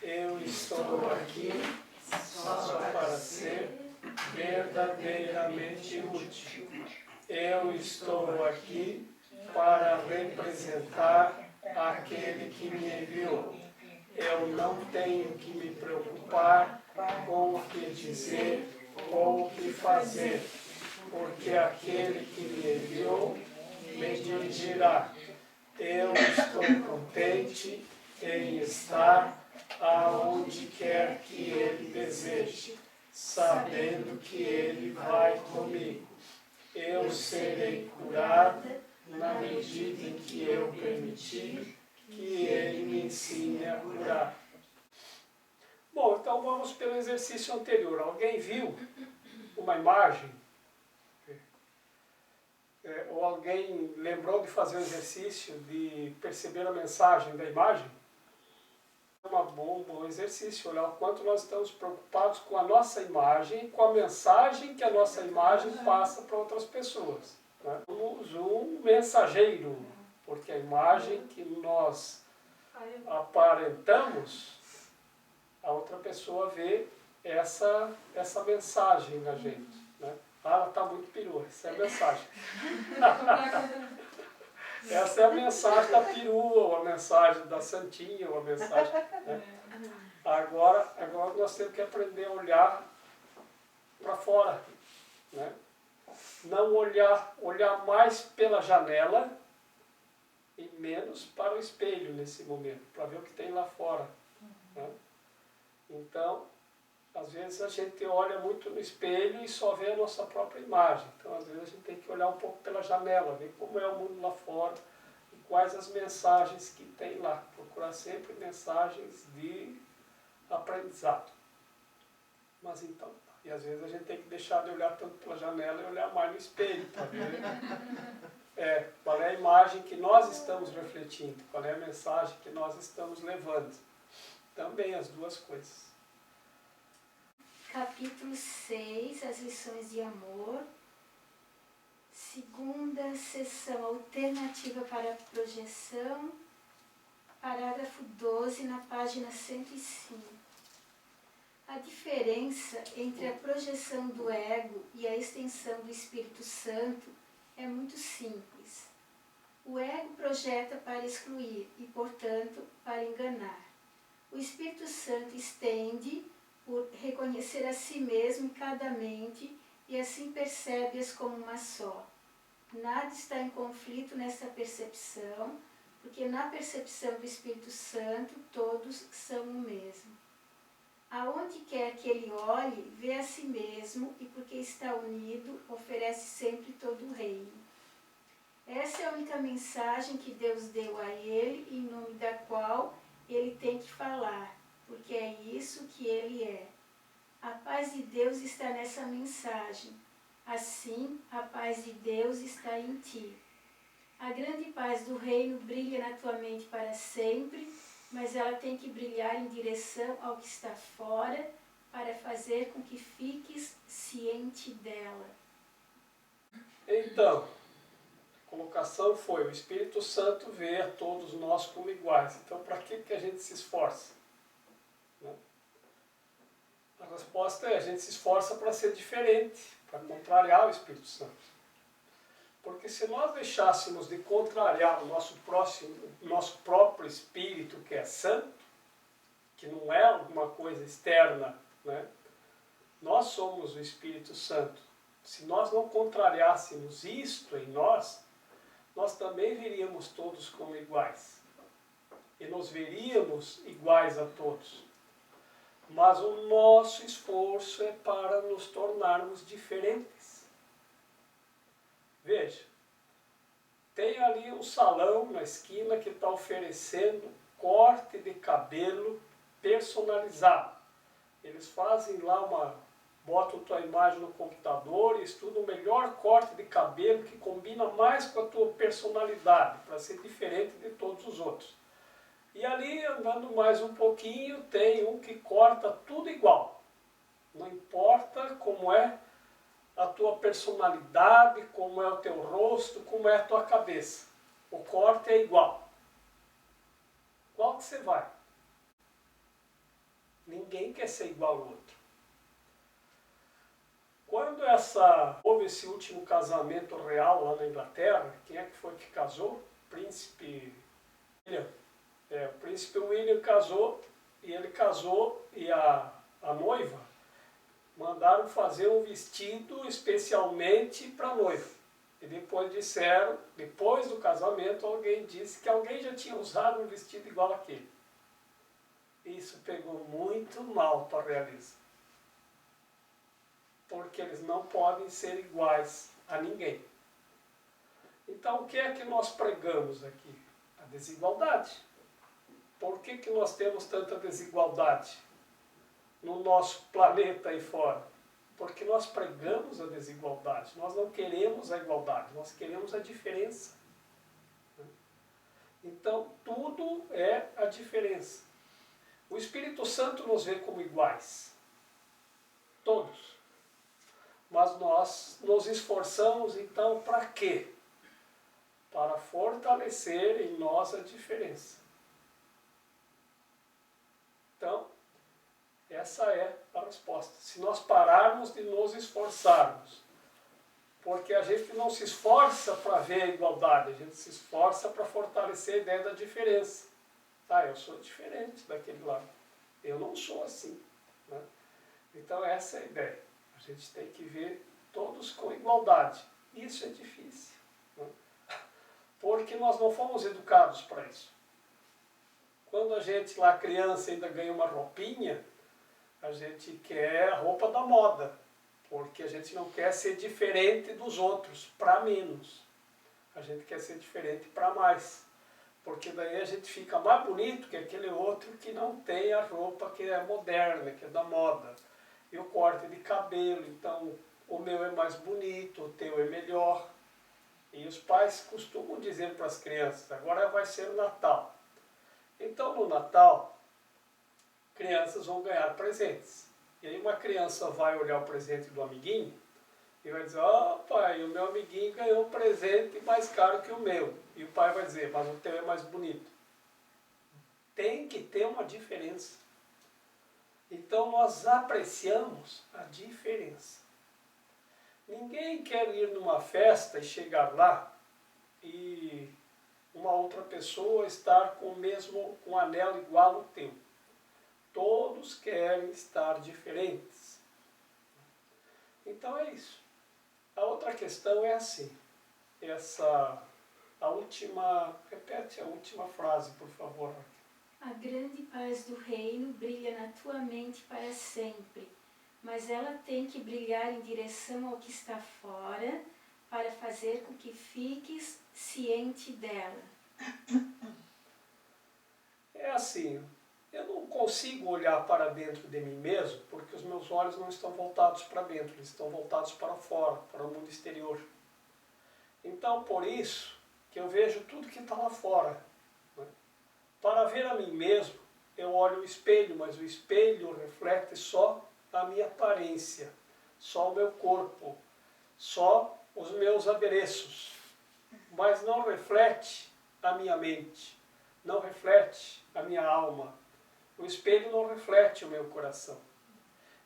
Eu estou aqui só para ser verdadeiramente útil. Eu estou aqui para representar aquele que me enviou. Eu não tenho que me preocupar com o que dizer ou o que fazer, porque aquele que me enviou me dirigirá. Eu estou contente em estar aonde quer que Ele deseje, sabendo que Ele vai comigo. Eu serei curada na medida em que eu permitir que Ele me ensine a curar. Bom, então vamos pelo exercício anterior. Alguém viu uma imagem? Ou alguém lembrou de fazer o exercício de perceber a mensagem da imagem? É um bom exercício, olhar o quanto nós estamos preocupados com a nossa imagem, com a mensagem que a nossa imagem passa para outras pessoas. Né? Somos um mensageiro, porque a imagem que nós aparentamos, a outra pessoa vê essa mensagem na gente. Né? Ah, ela está muito perua, essa é a mensagem. Essa é a mensagem da perua, ou a mensagem da santinha, ou a mensagem... Né? Agora nós temos que aprender a olhar para fora. Né? Não olhar mais pela janela e menos para o espelho nesse momento, para ver o que tem lá fora. Né? Então, às vezes a gente olha muito no espelho e só vê a nossa própria imagem. Então, às vezes a gente tem que olhar um pouco pela janela, ver como é o mundo lá fora e quais as mensagens que tem lá. Procurar sempre mensagens de aprendizado. Mas então, e às vezes a gente tem que deixar de olhar tanto pela janela e olhar mais no espelho para ver qual é a imagem que nós estamos refletindo, qual é a mensagem que nós estamos levando. Também as duas coisas. Capítulo 6, as lições de amor. Segunda sessão alternativa para a projeção. Parágrafo 12, na página 105. A diferença entre a projeção do ego e a extensão do Espírito Santo é muito simples. O ego projeta para excluir e, portanto, para enganar. O Espírito Santo estende por reconhecer a si mesmo em cada mente e assim percebe-as como uma só. Nada está em conflito nessa percepção, porque na percepção do Espírito Santo todos são o mesmo. Aonde quer que ele olhe, vê a si mesmo e porque está unido, oferece sempre todo o reino. Essa é a única mensagem que Deus deu a ele, em nome da qual ele tem que falar, porque é isso que ele é. A paz de Deus está nessa mensagem. Assim, a paz de Deus está em ti. A grande paz do reino brilha na tua mente para sempre, mas ela tem que brilhar em direção ao que está fora, para fazer com que fiques ciente dela. Então, a colocação foi: o Espírito Santo vê a todos nós como iguais. Então, para que a gente se esforça? Né? A resposta é: a gente se esforça para ser diferente, para contrariar o Espírito Santo. Porque se nós deixássemos de contrariar o nosso próprio Espírito, que é santo, que não é alguma coisa externa, né? Nós somos o Espírito Santo. Se nós não contrariássemos isto em nós, nós também veríamos todos como iguais. E nos veríamos iguais a todos. Mas o nosso esforço é para nos tornarmos diferentes. Veja, tem ali um salão na esquina que está oferecendo corte de cabelo personalizado. Eles fazem lá botam tua imagem no computador e estudam o melhor corte de cabelo que combina mais com a tua personalidade, para ser diferente de todos os outros. E ali, andando mais um pouquinho, tem um que corta tudo igual. Não importa como é a tua personalidade, como é o teu rosto, como é a tua cabeça. O corte é igual. Qual que você vai? Ninguém quer ser igual ao outro. Quando houve esse último casamento real lá na Inglaterra, quem é que foi que casou? Príncipe William. O príncipe William casou, e ele casou, e a noiva mandaram fazer um vestido especialmente para a noiva. E depois disseram, depois do casamento, alguém disse que alguém já tinha usado um vestido igual àquele. Isso pegou muito mal para a realeza. Porque eles não podem ser iguais a ninguém. Então, o que é que nós pregamos aqui? A desigualdade. Por que nós temos tanta desigualdade no nosso planeta aí fora? Porque nós pregamos a desigualdade. Nós não queremos a igualdade, nós queremos a diferença. Então, tudo é a diferença. O Espírito Santo nos vê como iguais. Todos. Mas nós nos esforçamos, então, para quê? Para fortalecer em nós a diferença. Então, essa é a resposta. Se nós pararmos de nos esforçarmos, porque a gente não se esforça para ver a igualdade, a gente se esforça para fortalecer a ideia da diferença. Eu sou diferente daquele lá. Eu não sou assim. Né? Então essa é a ideia. A gente tem que ver todos com igualdade. Isso é difícil. Né? Porque nós não fomos educados para isso. Quando a gente lá criança ainda ganha uma roupinha, a gente quer a roupa da moda. Porque a gente não quer ser diferente dos outros, para menos. A gente quer ser diferente para mais. Porque daí a gente fica mais bonito que aquele outro que não tem a roupa que é moderna, que é da moda. E o corte de cabelo, então o meu é mais bonito, o teu é melhor. E os pais costumam dizer para as crianças, agora vai ser o Natal. Então no Natal, crianças vão ganhar presentes. E aí uma criança vai olhar o presente do amiguinho e vai dizer, pai, o meu amiguinho ganhou um presente mais caro que o meu. E o pai vai dizer, mas o teu é mais bonito. Tem que ter uma diferença. Então nós apreciamos a diferença. Ninguém quer ir numa festa e chegar lá e uma outra pessoa estar com um anel igual ao teu. Todos querem estar diferentes. Então é isso. A outra questão é assim. Repete a última frase, por favor. A grande paz do reino brilha na tua mente para sempre, mas ela tem que brilhar em direção ao que está fora, para fazer com que fiques ciente dela. É assim, eu não consigo olhar para dentro de mim mesmo, porque os meus olhos não estão voltados para dentro, eles estão voltados para fora, para o mundo exterior. Então, por isso que eu vejo tudo que está lá fora. Né? Para ver a mim mesmo, eu olho o espelho, mas o espelho reflete só a minha aparência, só o meu corpo, só os meus adereços, mas não reflete a minha mente, não reflete a minha alma. O espelho não reflete o meu coração.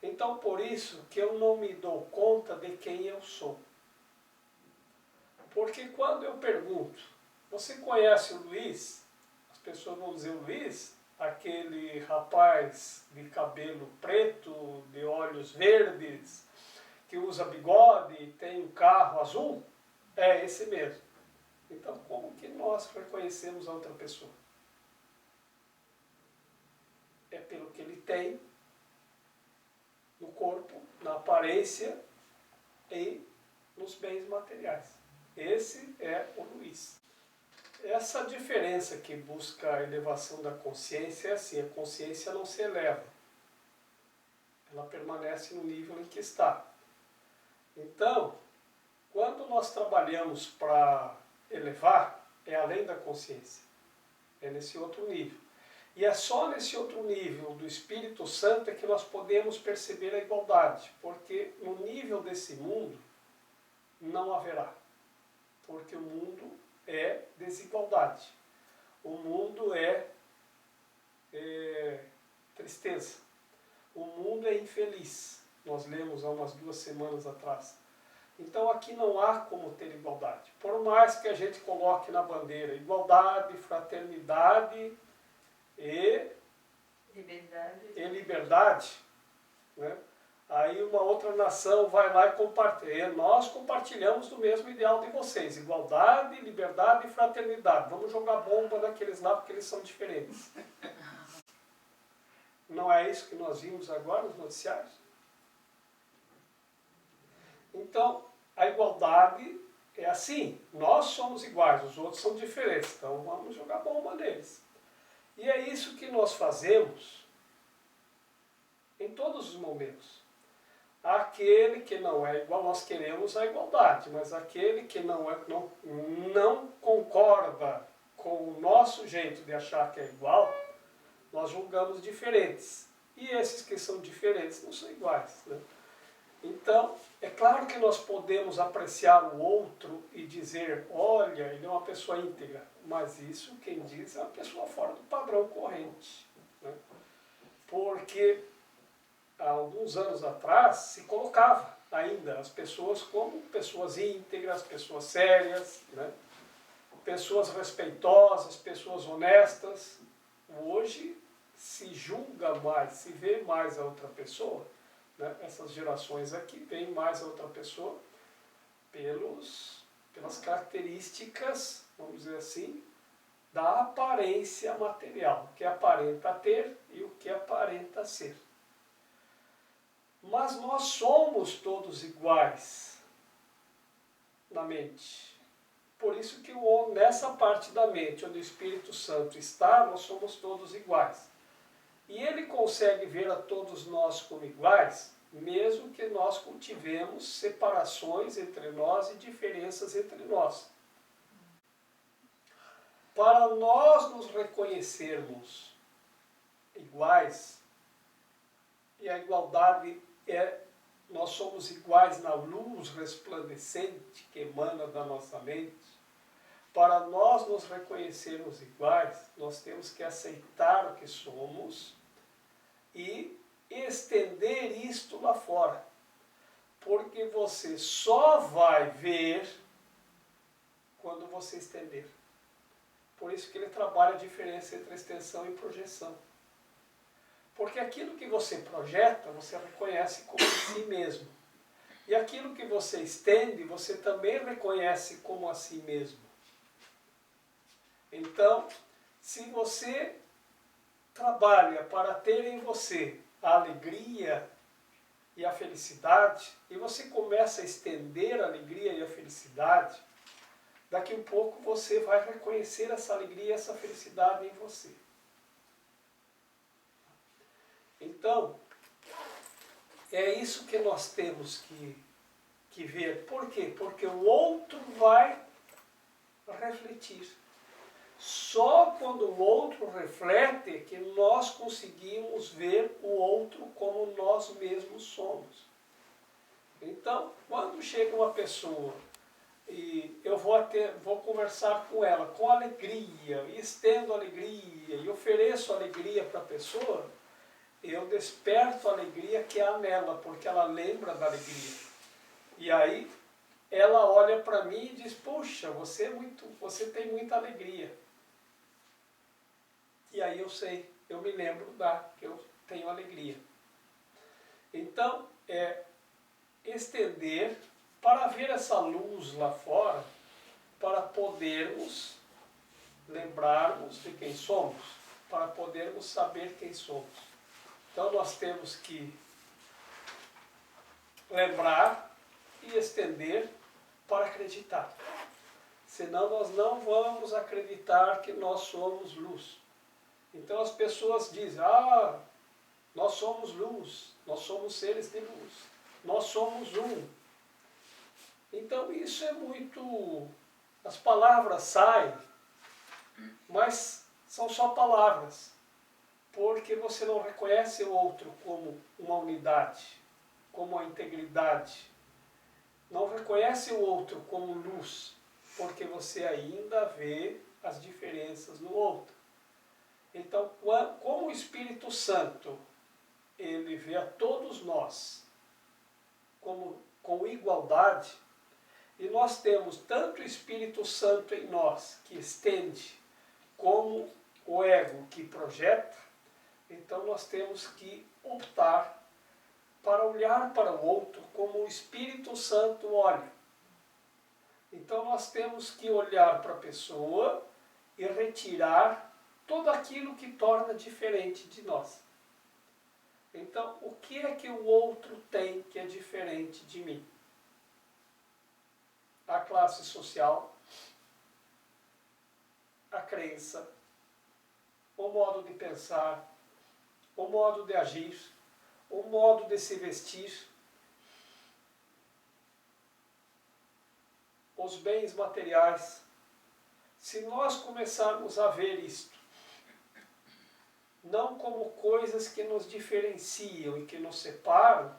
Então, por isso que eu não me dou conta de quem eu sou. Porque quando eu pergunto, você conhece o Luiz? As pessoas vão dizer, o Luiz, aquele rapaz de cabelo preto, de olhos verdes, que usa bigode e tem um carro azul? É esse mesmo. Então, como que nós reconhecemos a outra pessoa? É pelo que ele tem no corpo, na aparência e nos bens materiais. Esse é o Luiz. Essa diferença que busca a elevação da consciência é assim, a consciência não se eleva. Ela permanece no nível em que está. Então, quando nós trabalhamos para elevar, é além da consciência. É nesse outro nível. E é só nesse outro nível do Espírito Santo é que nós podemos perceber a igualdade. Porque no nível desse mundo, não haverá. Porque o mundo é desigualdade. O mundo é tristeza. O mundo é infeliz. Nós lemos há umas 2 semanas atrás. Então aqui não há como ter igualdade. Por mais que a gente coloque na bandeira igualdade, fraternidade e liberdade, né? Aí uma outra nação vai lá e compartilha. Nós compartilhamos do mesmo ideal de vocês. Igualdade, liberdade e fraternidade. Vamos jogar bomba naqueles lá porque eles são diferentes. Não é isso que nós vimos agora nos noticiários? Então, a igualdade é assim. Nós somos iguais, os outros são diferentes. Então vamos jogar bomba neles. E é isso que nós fazemos em todos os momentos. Aquele que não é igual, nós queremos a igualdade, mas aquele que não concorda com o nosso jeito de achar que é igual, nós julgamos diferentes. E esses que são diferentes não são iguais, né? Então, é claro que nós podemos apreciar o outro e dizer, olha, ele é uma pessoa íntegra, mas isso quem diz é uma pessoa fora do padrão corrente, né? Porque há alguns anos atrás, se colocava ainda as pessoas como pessoas íntegras, pessoas sérias, né? Pessoas respeitosas, pessoas honestas. Hoje se julga mais, se vê mais a outra pessoa, né? Essas gerações aqui veem mais a outra pessoa pelas características, vamos dizer assim, da aparência material, o que aparenta ter e o que aparenta ser. Mas nós somos todos iguais na mente. Por isso que nessa parte da mente, onde o Espírito Santo está, nós somos todos iguais. E ele consegue ver a todos nós como iguais, mesmo que nós cultivemos separações entre nós e diferenças entre nós. Para nós nos reconhecermos iguais, e a igualdade nós somos iguais na luz resplandecente que emana da nossa mente. Para nós nos reconhecermos iguais, nós temos que aceitar o que somos e estender isto lá fora. Porque você só vai ver quando você estender. Por isso que ele trabalha a diferença entre extensão e projeção. Porque aquilo que você projeta, você reconhece como a si mesmo. E aquilo que você estende, você também reconhece como a si mesmo. Então, se você trabalha para ter em você a alegria e a felicidade, e você começa a estender a alegria e a felicidade, daqui a um pouco você vai reconhecer essa alegria e essa felicidade em você. Então, é isso que nós temos que ver. Por quê? Porque o outro vai refletir. Só quando o outro reflete que nós conseguimos ver o outro como nós mesmos somos. Então, quando chega uma pessoa e eu vou conversar com ela com alegria, e estendo alegria, e ofereço alegria para a pessoa, eu desperto a alegria que há nela, porque ela lembra da alegria. E aí ela olha para mim e diz, puxa, você tem muita alegria. E aí eu sei, eu me lembro que eu tenho alegria. Então, estender para ver essa luz lá fora, para podermos lembrarmos de quem somos, para podermos saber quem somos. Então nós temos que lembrar e estender para acreditar. Senão nós não vamos acreditar que nós somos luz. Então as pessoas dizem, nós somos luz, nós somos seres de luz, nós somos um. Então isso é muito... As palavras saem, mas são só palavras. Porque você não reconhece o outro como uma unidade, como a integridade. Não reconhece o outro como luz, porque você ainda vê as diferenças no outro. Então, como o Espírito Santo, ele vê a todos nós com igualdade, e nós temos tanto o Espírito Santo em nós, que estende, como o ego que projeta, então nós temos que optar para olhar para o outro como o Espírito Santo olha. Então nós temos que olhar para a pessoa e retirar tudo aquilo que torna diferente de nós. Então, o que é que o outro tem que é diferente de mim? A classe social, a crença, o modo de pensar, o modo de agir, o modo de se vestir, os bens materiais. Se nós começarmos a ver isto, não como coisas que nos diferenciam e que nos separam,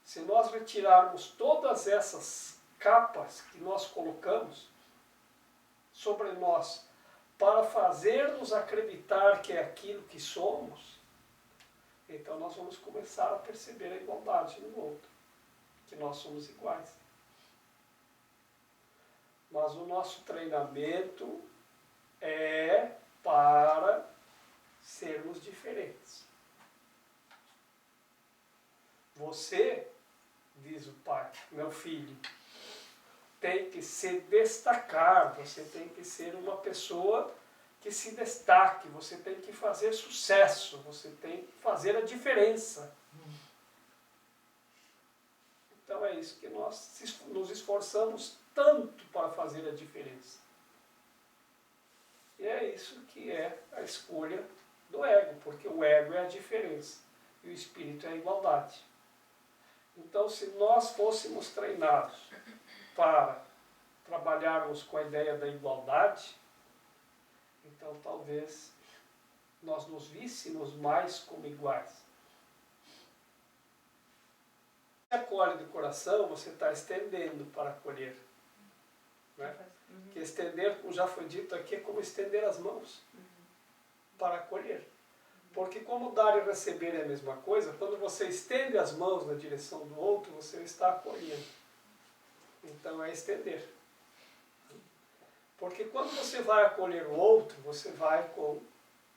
se nós retirarmos todas essas capas que nós colocamos sobre nós para fazer-nos acreditar que é aquilo que somos, então nós vamos começar a perceber a igualdade no outro, que nós somos iguais. Mas o nosso treinamento é para sermos diferentes. Você, diz o pai, meu filho, tem que se destacar, você tem que ser uma pessoa que se destaque, você tem que fazer sucesso, você tem que fazer a diferença. Então é isso que nós nos esforçamos tanto para fazer a diferença. E é isso que é a escolha do ego, porque o ego é a diferença e o espírito é a igualdade. Então, se nós fôssemos treinados para trabalharmos com a ideia da igualdade, então talvez nós nos víssemos mais como iguais. Se acolhe de coração, você está estendendo para acolher. Né? Que estender, como já foi dito aqui, é como estender as mãos para acolher. Porque como dar e receber é a mesma coisa, quando você estende as mãos na direção do outro, você está acolhendo. Então é estender. Porque quando você vai acolher o outro, você vai com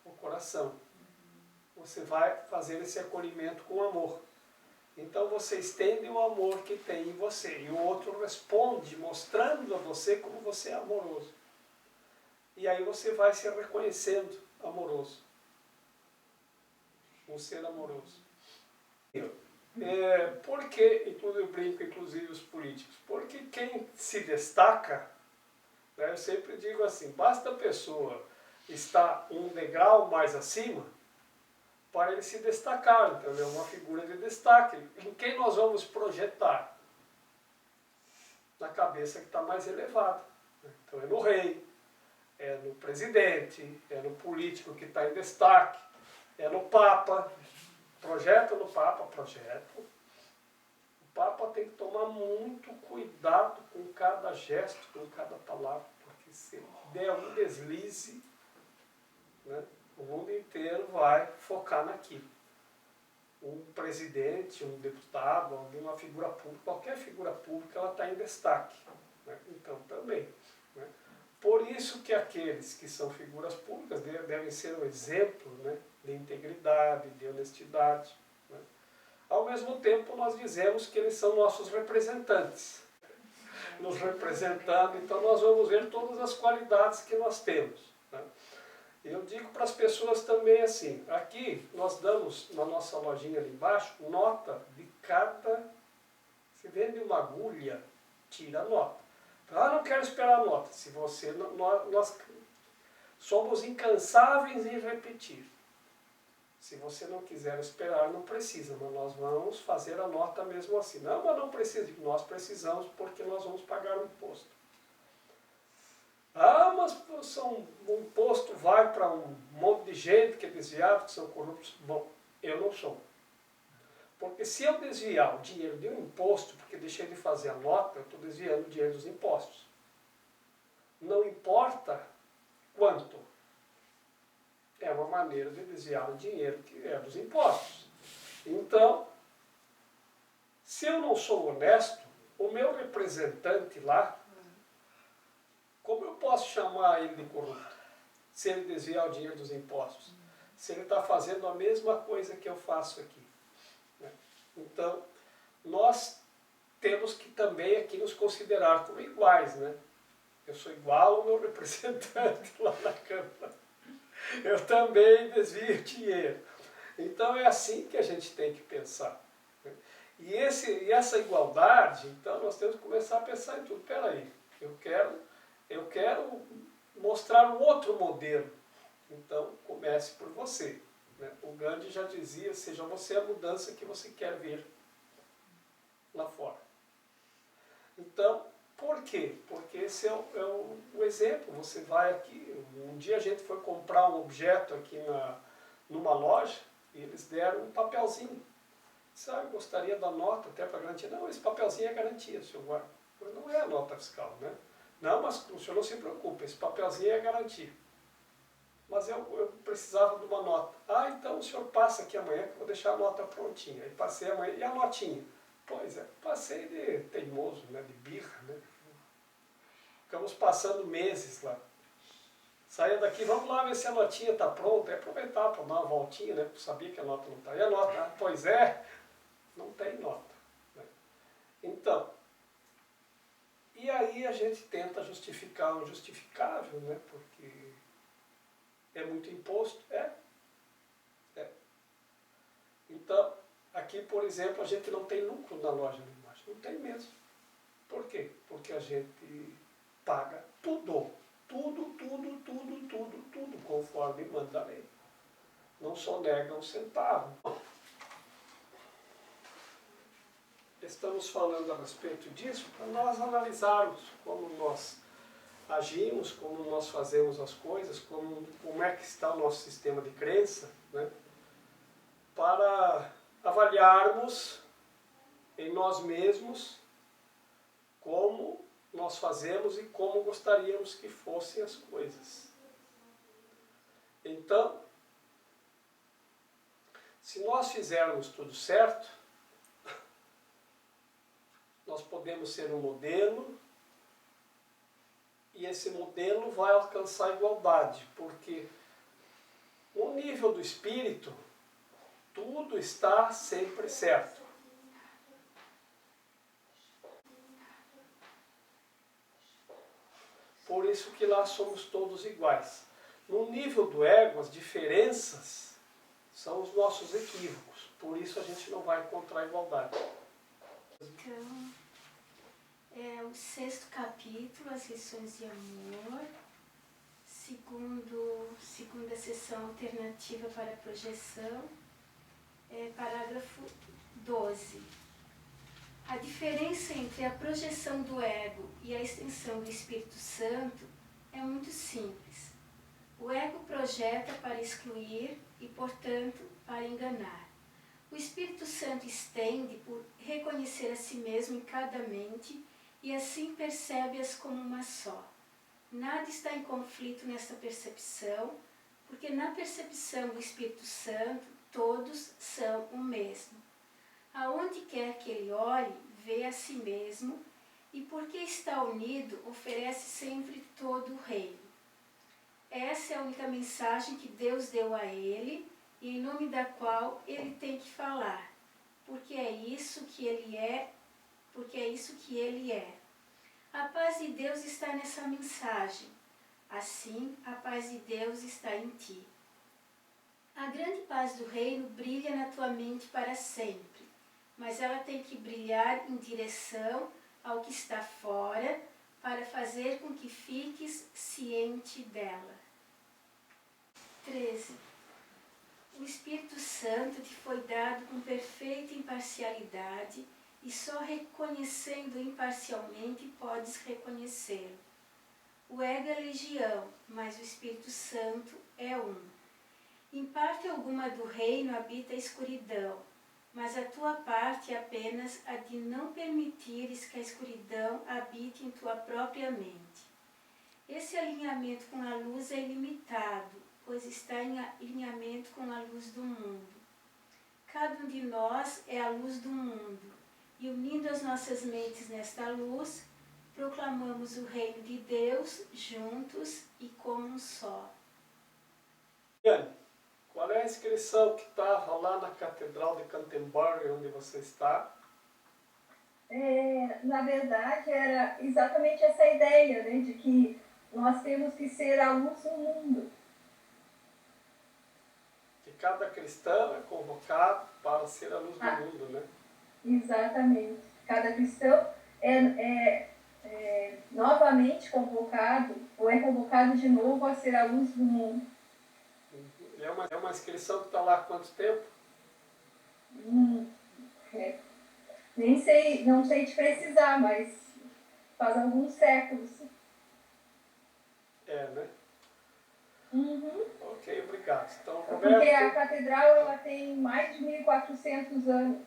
o coração. Você vai fazer esse acolhimento com amor. Então você estende o amor que tem em você. E o outro responde, mostrando a você como você é amoroso. E aí você vai se reconhecendo amoroso. Um ser amoroso. Por que, eu brinco, inclusive os políticos? Porque quem se destaca, né, eu sempre digo assim, basta a pessoa estar um degrau mais acima para ele se destacar, então é uma figura de destaque. Em quem nós vamos projetar? Na cabeça que está mais elevada. Então é no rei, é no presidente, é no político que está em destaque, é no Papa. Projeta no Papa, projeta. O Papa tem que tomar muito cuidado com cada gesto, com cada palavra, porque se der um deslize, né, o mundo inteiro vai focar naquilo. Um presidente, um deputado, uma figura pública, qualquer figura pública, ela está em destaque. Né? Então, também. Né? Por isso que aqueles que são figuras públicas devem ser um exemplo, né, de integridade, de honestidade. Né? Ao mesmo tempo, nós dizemos que eles são nossos representantes. Nos representando, então nós vamos ver todas as qualidades que nós temos. Né? Eu digo para as pessoas também assim, aqui nós damos na nossa lojinha ali embaixo, nota de cada... Se vende uma agulha, tira a nota. Ah, não quero esperar a nota. Se você, nós somos incansáveis em repetir. Se você não quiser esperar, não precisa, mas nós vamos fazer a nota mesmo assim. Não, mas não precisa. Nós precisamos porque nós vamos pagar o imposto. Ah, mas o imposto vai para um monte de gente que é desviado, que são corruptos. Bom, eu não sou. Porque se eu desviar o dinheiro de um imposto, porque deixei de fazer a nota, eu estou desviando o dinheiro dos impostos. Não importa quanto. É uma maneira de desviar o dinheiro que é dos impostos. Então, se eu não sou honesto, o meu representante lá, como eu posso chamar ele de corrupto? Se ele desviar o dinheiro dos impostos? Se ele está fazendo a mesma coisa que eu faço aqui. Né? Então, nós temos que também aqui nos considerar como iguais, né? Eu sou igual ao meu representante lá na Câmara. Eu também desvio dinheiro. Então é assim que a gente tem que pensar. Né? E essa igualdade, então nós temos que começar a pensar em tudo. Espera aí, eu quero mostrar um outro modelo. Então comece por você. Né? O Gandhi já dizia, seja você a mudança que você quer ver lá fora. Então, por quê? Porque esse é o exemplo. Você vai aqui, um dia a gente foi comprar um objeto aqui numa loja e eles deram um papelzinho. Sabe, gostaria da nota até para garantir. Não, esse papelzinho é garantia, senhor guarda. Não é a nota fiscal, né? Não, mas o senhor não se preocupe, esse papelzinho é garantia. Mas eu precisava de uma nota. Ah, então o senhor passa aqui amanhã que eu vou deixar a nota prontinha. Aí passei amanhã, e a notinha? Pois é, passei de teimoso, né, de birra, né? Ficamos passando meses lá. Saía daqui, vamos lá ver se a notinha está pronta. E aproveitar para dar uma voltinha, né? Porque eu sabia que a nota não está. E a nota? Ah, pois é, não tem nota. Né? Então, e aí a gente tenta justificar o injustificável, né? Porque é muito imposto. É. Então, aqui, por exemplo, a gente não tem lucro na loja de imagem. Não tem mesmo. Por quê? Porque a gente paga tudo, conforme manda a lei. Não só nega um centavo. Estamos falando a respeito disso para nós analisarmos como nós agimos, como nós fazemos as coisas, como é que está o nosso sistema de crença, né? Para avaliarmos em nós mesmos como nós fazemos e como gostaríamos que fossem as coisas. Então, se nós fizermos tudo certo, nós podemos ser um modelo e esse modelo vai alcançar a igualdade, porque no nível do espírito, tudo está sempre certo. Por isso que lá somos todos iguais. No nível do ego, as diferenças são os nossos equívocos. Por isso a gente não vai encontrar igualdade. Então, é o 6º capítulo, as lições de amor, segunda sessão alternativa para a projeção, parágrafo 12. A diferença entre a projeção do ego e a extensão do Espírito Santo é muito simples. O ego projeta para excluir e, portanto, para enganar. O Espírito Santo estende por reconhecer a si mesmo em cada mente e assim percebe-as como uma só. Nada está em conflito nesta percepção, porque na percepção do Espírito Santo todos são o mesmo. Aonde quer que ele olhe, vê a si mesmo, e porque está unido, oferece sempre todo o reino. Essa é a única mensagem que Deus deu a ele, e em nome da qual ele tem que falar, porque é isso que ele é, A paz de Deus está nessa mensagem. Assim, a paz de Deus está em ti. A grande paz do reino brilha na tua mente para sempre, mas ela tem que brilhar em direção ao que está fora para fazer com que fiques ciente dela. 13. O Espírito Santo te foi dado com perfeita imparcialidade e só reconhecendo imparcialmente podes reconhecê-lo. O ego é legião, mas o Espírito Santo é um. Em parte alguma do reino habita a escuridão, mas a tua parte é apenas a de não permitires que a escuridão habite em tua própria mente. Esse alinhamento com a luz é ilimitado, pois está em alinhamento com a luz do mundo. cada um de nós é a luz do mundo. E unindo as nossas mentes nesta luz, proclamamos o reino de Deus juntos e como um só. Yane, qual é a inscrição que estava lá na Catedral de Canterbury, onde você está? Na verdade, era exatamente essa ideia, né, de que nós temos que ser a luz do mundo. Que cada cristão é convocado para ser a luz do mundo, né? Exatamente. Cada cristão é novamente convocado, ou é convocado de novo a ser a luz do mundo. É uma inscrição que está lá há quanto tempo? Nem sei, não sei te precisar, mas faz alguns séculos. É, né? Uhum. Ok, obrigado. Então, Porque Roberto... a catedral ela tem mais de 1400 anos.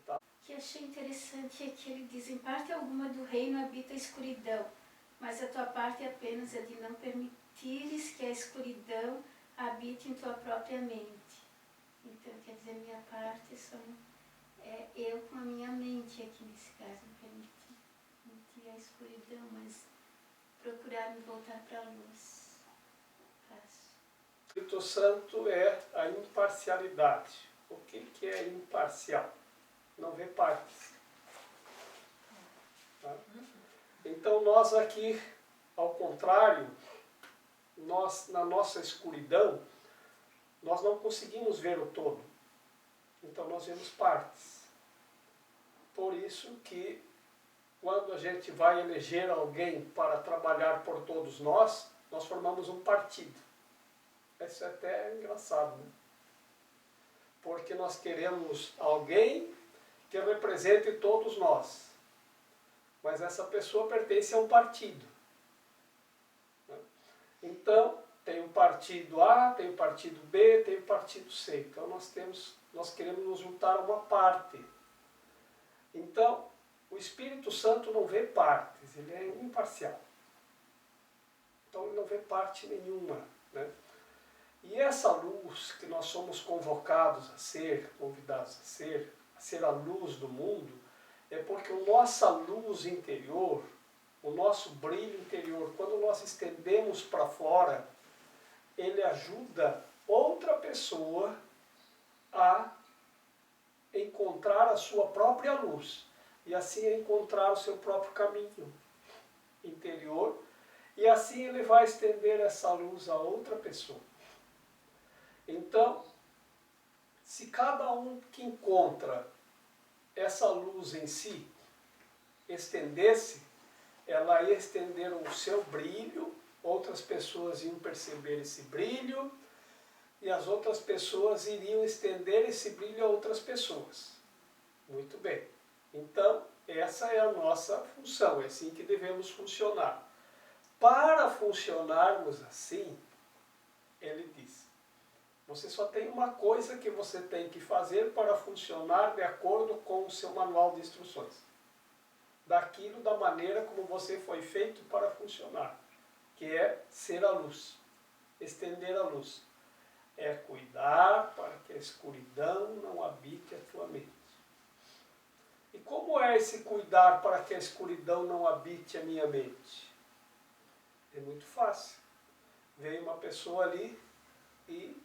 Tá. O que achei interessante é que ele diz, em parte alguma do reino habita a escuridão, mas a tua parte é apenas a de não permitires que a escuridão habite em tua própria mente. Então, quer dizer, minha parte é eu com a minha mente aqui nesse caso, não permitir a escuridão, mas procurar me voltar para a luz. O Espírito Santo é a imparcialidade. O que é imparcial? Não vê partes. Tá? Então nós aqui, ao contrário, nós na nossa escuridão, nós não conseguimos ver o todo. Então nós vemos partes. Por isso que quando a gente vai eleger alguém para trabalhar por todos nós formamos um partido. Isso é até engraçado, né? Porque nós queremos alguém que represente todos nós. Mas essa pessoa pertence a um partido. Então, tem o partido A, tem o partido B, tem o partido C. Então, nós queremos nos juntar a uma parte. Então, o Espírito Santo não vê partes, ele é imparcial. Então, ele não vê parte nenhuma, né? E essa luz que nós somos convocados a ser, convidados a ser a luz do mundo, é porque a nossa luz interior, o nosso brilho interior, quando nós estendemos para fora, ele ajuda outra pessoa a encontrar a sua própria luz e assim encontrar o seu próprio caminho interior e assim ele vai estender essa luz a outra pessoa. Então, se cada um que encontra essa luz em si estendesse, ela ia estender o seu brilho, outras pessoas iam perceber esse brilho e as outras pessoas iriam estender esse brilho a outras pessoas. Muito bem. Então, essa é a nossa função, é assim que devemos funcionar. Para funcionarmos assim, ele diz, você só tem uma coisa que você tem que fazer para funcionar de acordo com o seu manual de instruções. Daquilo, da maneira como você foi feito para funcionar, que é ser a luz, estender a luz. É cuidar para que a escuridão não habite a tua mente. E como é esse cuidar para que a escuridão não habite a minha mente? É muito fácil. Veio uma pessoa ali e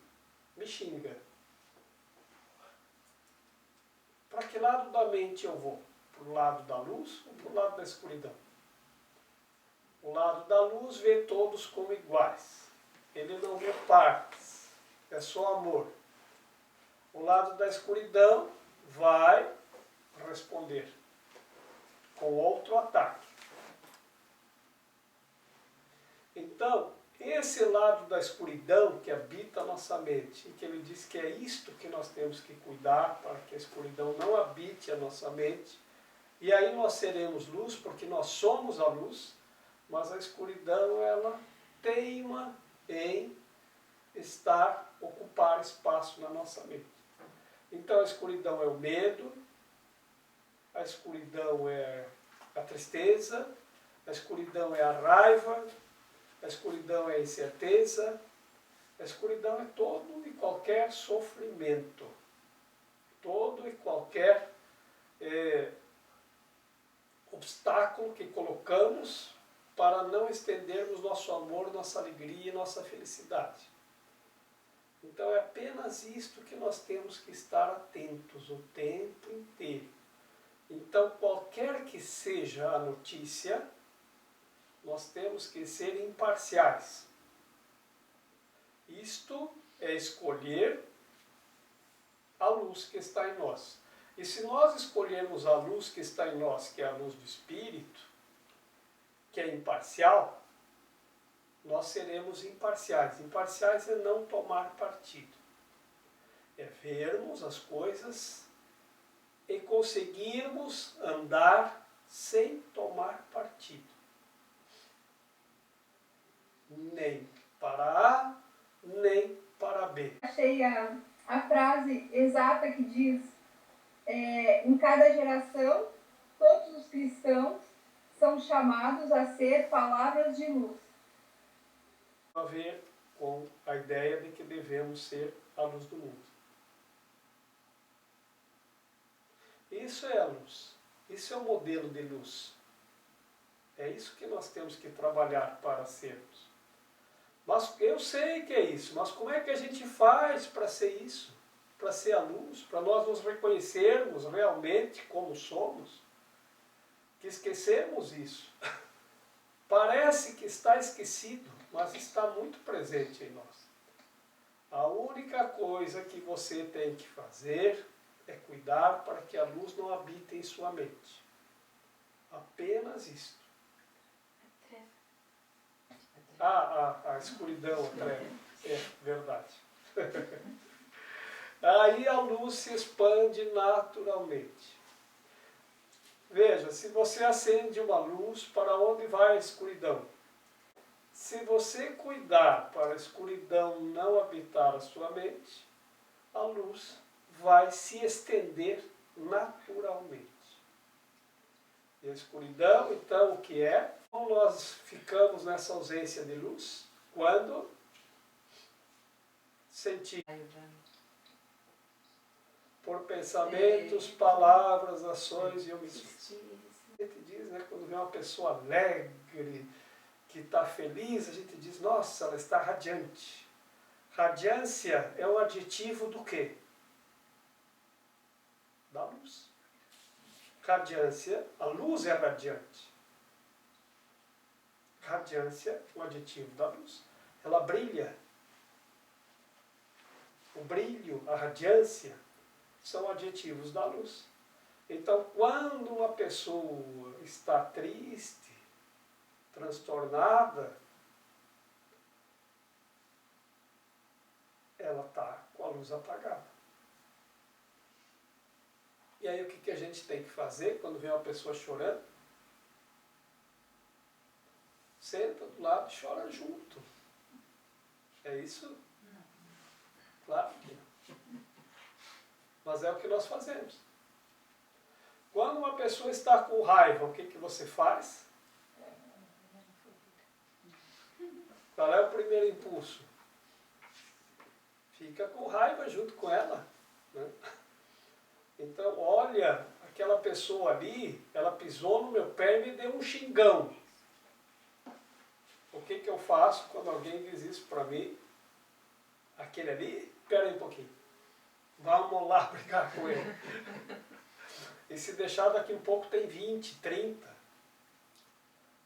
me xinga. Para que lado da mente eu vou? Para o lado da luz ou para o lado da escuridão? O lado da luz vê todos como iguais. Ele não vê partes. É só amor. O lado da escuridão vai responder com outro ataque. Então, esse lado da escuridão que habita a nossa mente, e que ele diz que é isto que nós temos que cuidar para que a escuridão não habite a nossa mente, e aí nós seremos luz, porque nós somos a luz, mas a escuridão, ela teima em ocupar espaço na nossa mente. Então a escuridão é o medo, a escuridão é a tristeza, a escuridão é a raiva, a escuridão é a incerteza, A escuridão é todo e qualquer sofrimento, todo e qualquer obstáculo que colocamos para não estendermos nosso amor, nossa alegria e nossa felicidade. Então é apenas isto que nós temos que estar atentos o tempo inteiro. Então qualquer que seja a notícia, nós temos que ser imparciais. Isto é escolher a luz que está em nós. E se nós escolhermos a luz que está em nós, que é a luz do Espírito, que é imparcial, nós seremos imparciais. Imparciais é não tomar partido. É vermos as coisas e conseguirmos andar sem tomar partido. Nem para A, nem para B. Achei a frase exata que diz, em cada geração, todos os cristãos são chamados a ser palavras de luz. A ver com a ideia de que devemos ser a luz do mundo. Isso é a luz. Isso é o modelo de luz. É isso que nós temos que trabalhar para sermos. Mas eu sei que é isso, mas como é que a gente faz para ser isso? Para ser a luz? Para nós nos reconhecermos realmente como somos? Que esquecemos isso. Parece que está esquecido, mas está muito presente em nós. A única coisa que você tem que fazer é cuidar para que a luz não habite em sua mente. Apenas isto. A escuridão, a treva. É verdade. Aí a luz se expande naturalmente. Veja, se você acende uma luz, para onde vai a escuridão? Se você cuidar para a escuridão não habitar a sua mente, a luz vai se estender naturalmente. E a escuridão, então, o que é? Como nós ficamos nessa ausência de luz? Quando sentimos por pensamentos, palavras, ações e omissões. A gente diz, né, quando vê uma pessoa alegre, que está feliz, a gente diz, nossa, ela está radiante. Radiância é um adjetivo do quê? Da luz. Radiância, a luz é radiante. Radiância, um adjetivo da luz. Ela brilha. O brilho, a radiância, são adjetivos da luz. Então, quando uma pessoa está triste, transtornada, ela está com a luz apagada. E aí o que a gente tem que fazer quando vê uma pessoa chorando? Senta do lado e chora junto. É isso? Não. Claro que não. Mas é o que nós fazemos. Quando uma pessoa está com raiva, o que você faz? Qual é o primeiro impulso? Fica com raiva junto com ela. Né? Então, olha, aquela pessoa ali, ela pisou no meu pé e me deu um xingão. O que eu faço quando alguém diz isso para mim? Aquele ali, espera aí um pouquinho. Vamos lá brigar com ele. E se deixar daqui um pouco tem 20, 30.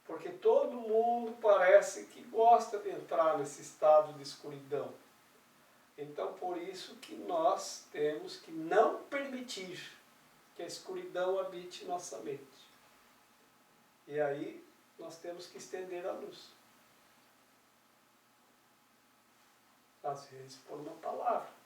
Porque todo mundo parece que gosta de entrar nesse estado de escuridão. Então, por isso que nós temos que não permitir que a escuridão habite nossa mente. E aí, nós temos que estender a luz. Às vezes, por uma palavra.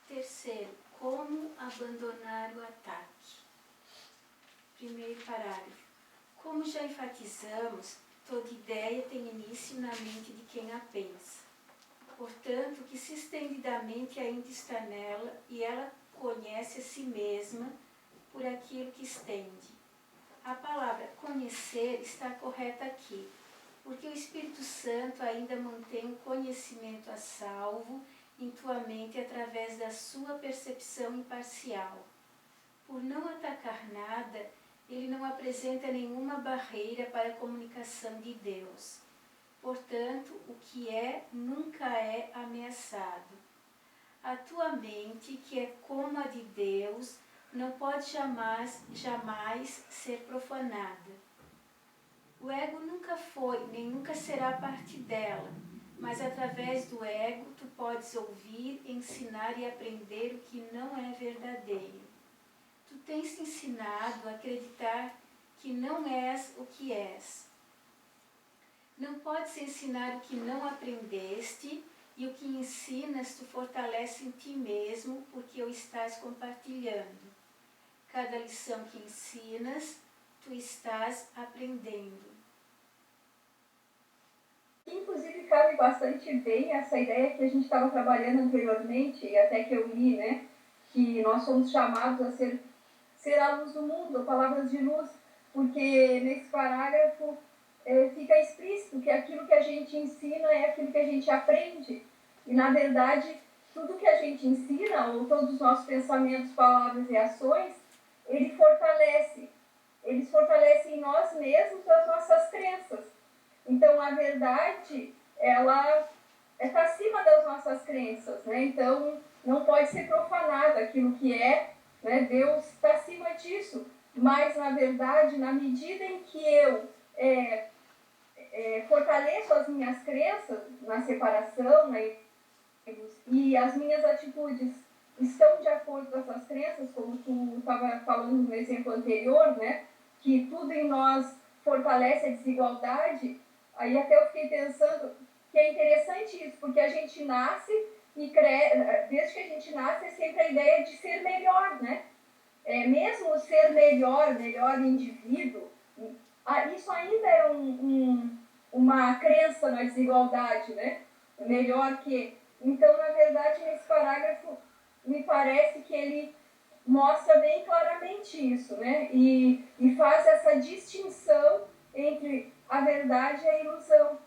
Terceiro, como abandonar o ataque? Primeiro parágrafo. Como já enfatizamos, toda ideia tem início na mente de quem a pensa. Portanto, o que se estende da mente ainda está nela e ela conhece a si mesma por aquilo que estende. A palavra conhecer está correta aqui, porque o Espírito Santo ainda mantém o conhecimento a salvo em tua mente através da sua percepção imparcial. Por não atacar nada, ele não apresenta nenhuma barreira para a comunicação de Deus. Portanto, o que é nunca é ameaçado. A tua mente, que é como a de Deus, não pode jamais ser profanada. O ego nunca foi, nem nunca será parte dela, mas através do ego tu podes ouvir, ensinar e aprender o que não é verdadeiro. Tu tens te ensinado a acreditar que não és o que és. Não podes ensinar o que não aprendeste, e o que ensinas tu fortalece em ti mesmo, porque o estás compartilhando. Cada lição que ensinas, tu estás aprendendo. Inclusive, cabe bastante bem essa ideia que a gente estava trabalhando anteriormente, e até que eu li, né, que nós somos chamados a ser a luz do mundo, palavras de luz, porque nesse parágrafo fica explícito que aquilo que a gente ensina é aquilo que a gente aprende. E, na verdade, tudo que a gente ensina, ou todos os nossos pensamentos, palavras e ações, eles fortalecem em nós mesmos as nossas crenças. Então, a verdade, ela está acima das nossas crenças, né? Então, não pode ser profanado aquilo que é, né? Deus está acima disso. Mas, na verdade, na medida em que eu fortaleço as minhas crenças na separação, e as minhas atitudes estão de acordo com essas crenças, como tu estava falando no exemplo anterior, né? Que tudo em nós fortalece a desigualdade. Aí até eu fiquei pensando que é interessante isso, porque a gente nasce e desde que a gente nasce é sempre a ideia de ser melhor, né? Mesmo ser melhor indivíduo, isso ainda é uma crença na desigualdade, né? Melhor que... Então, na verdade, nesse parágrafo, me parece que ele mostra bem claramente isso, né? E faz essa distinção entre a verdade e a ilusão.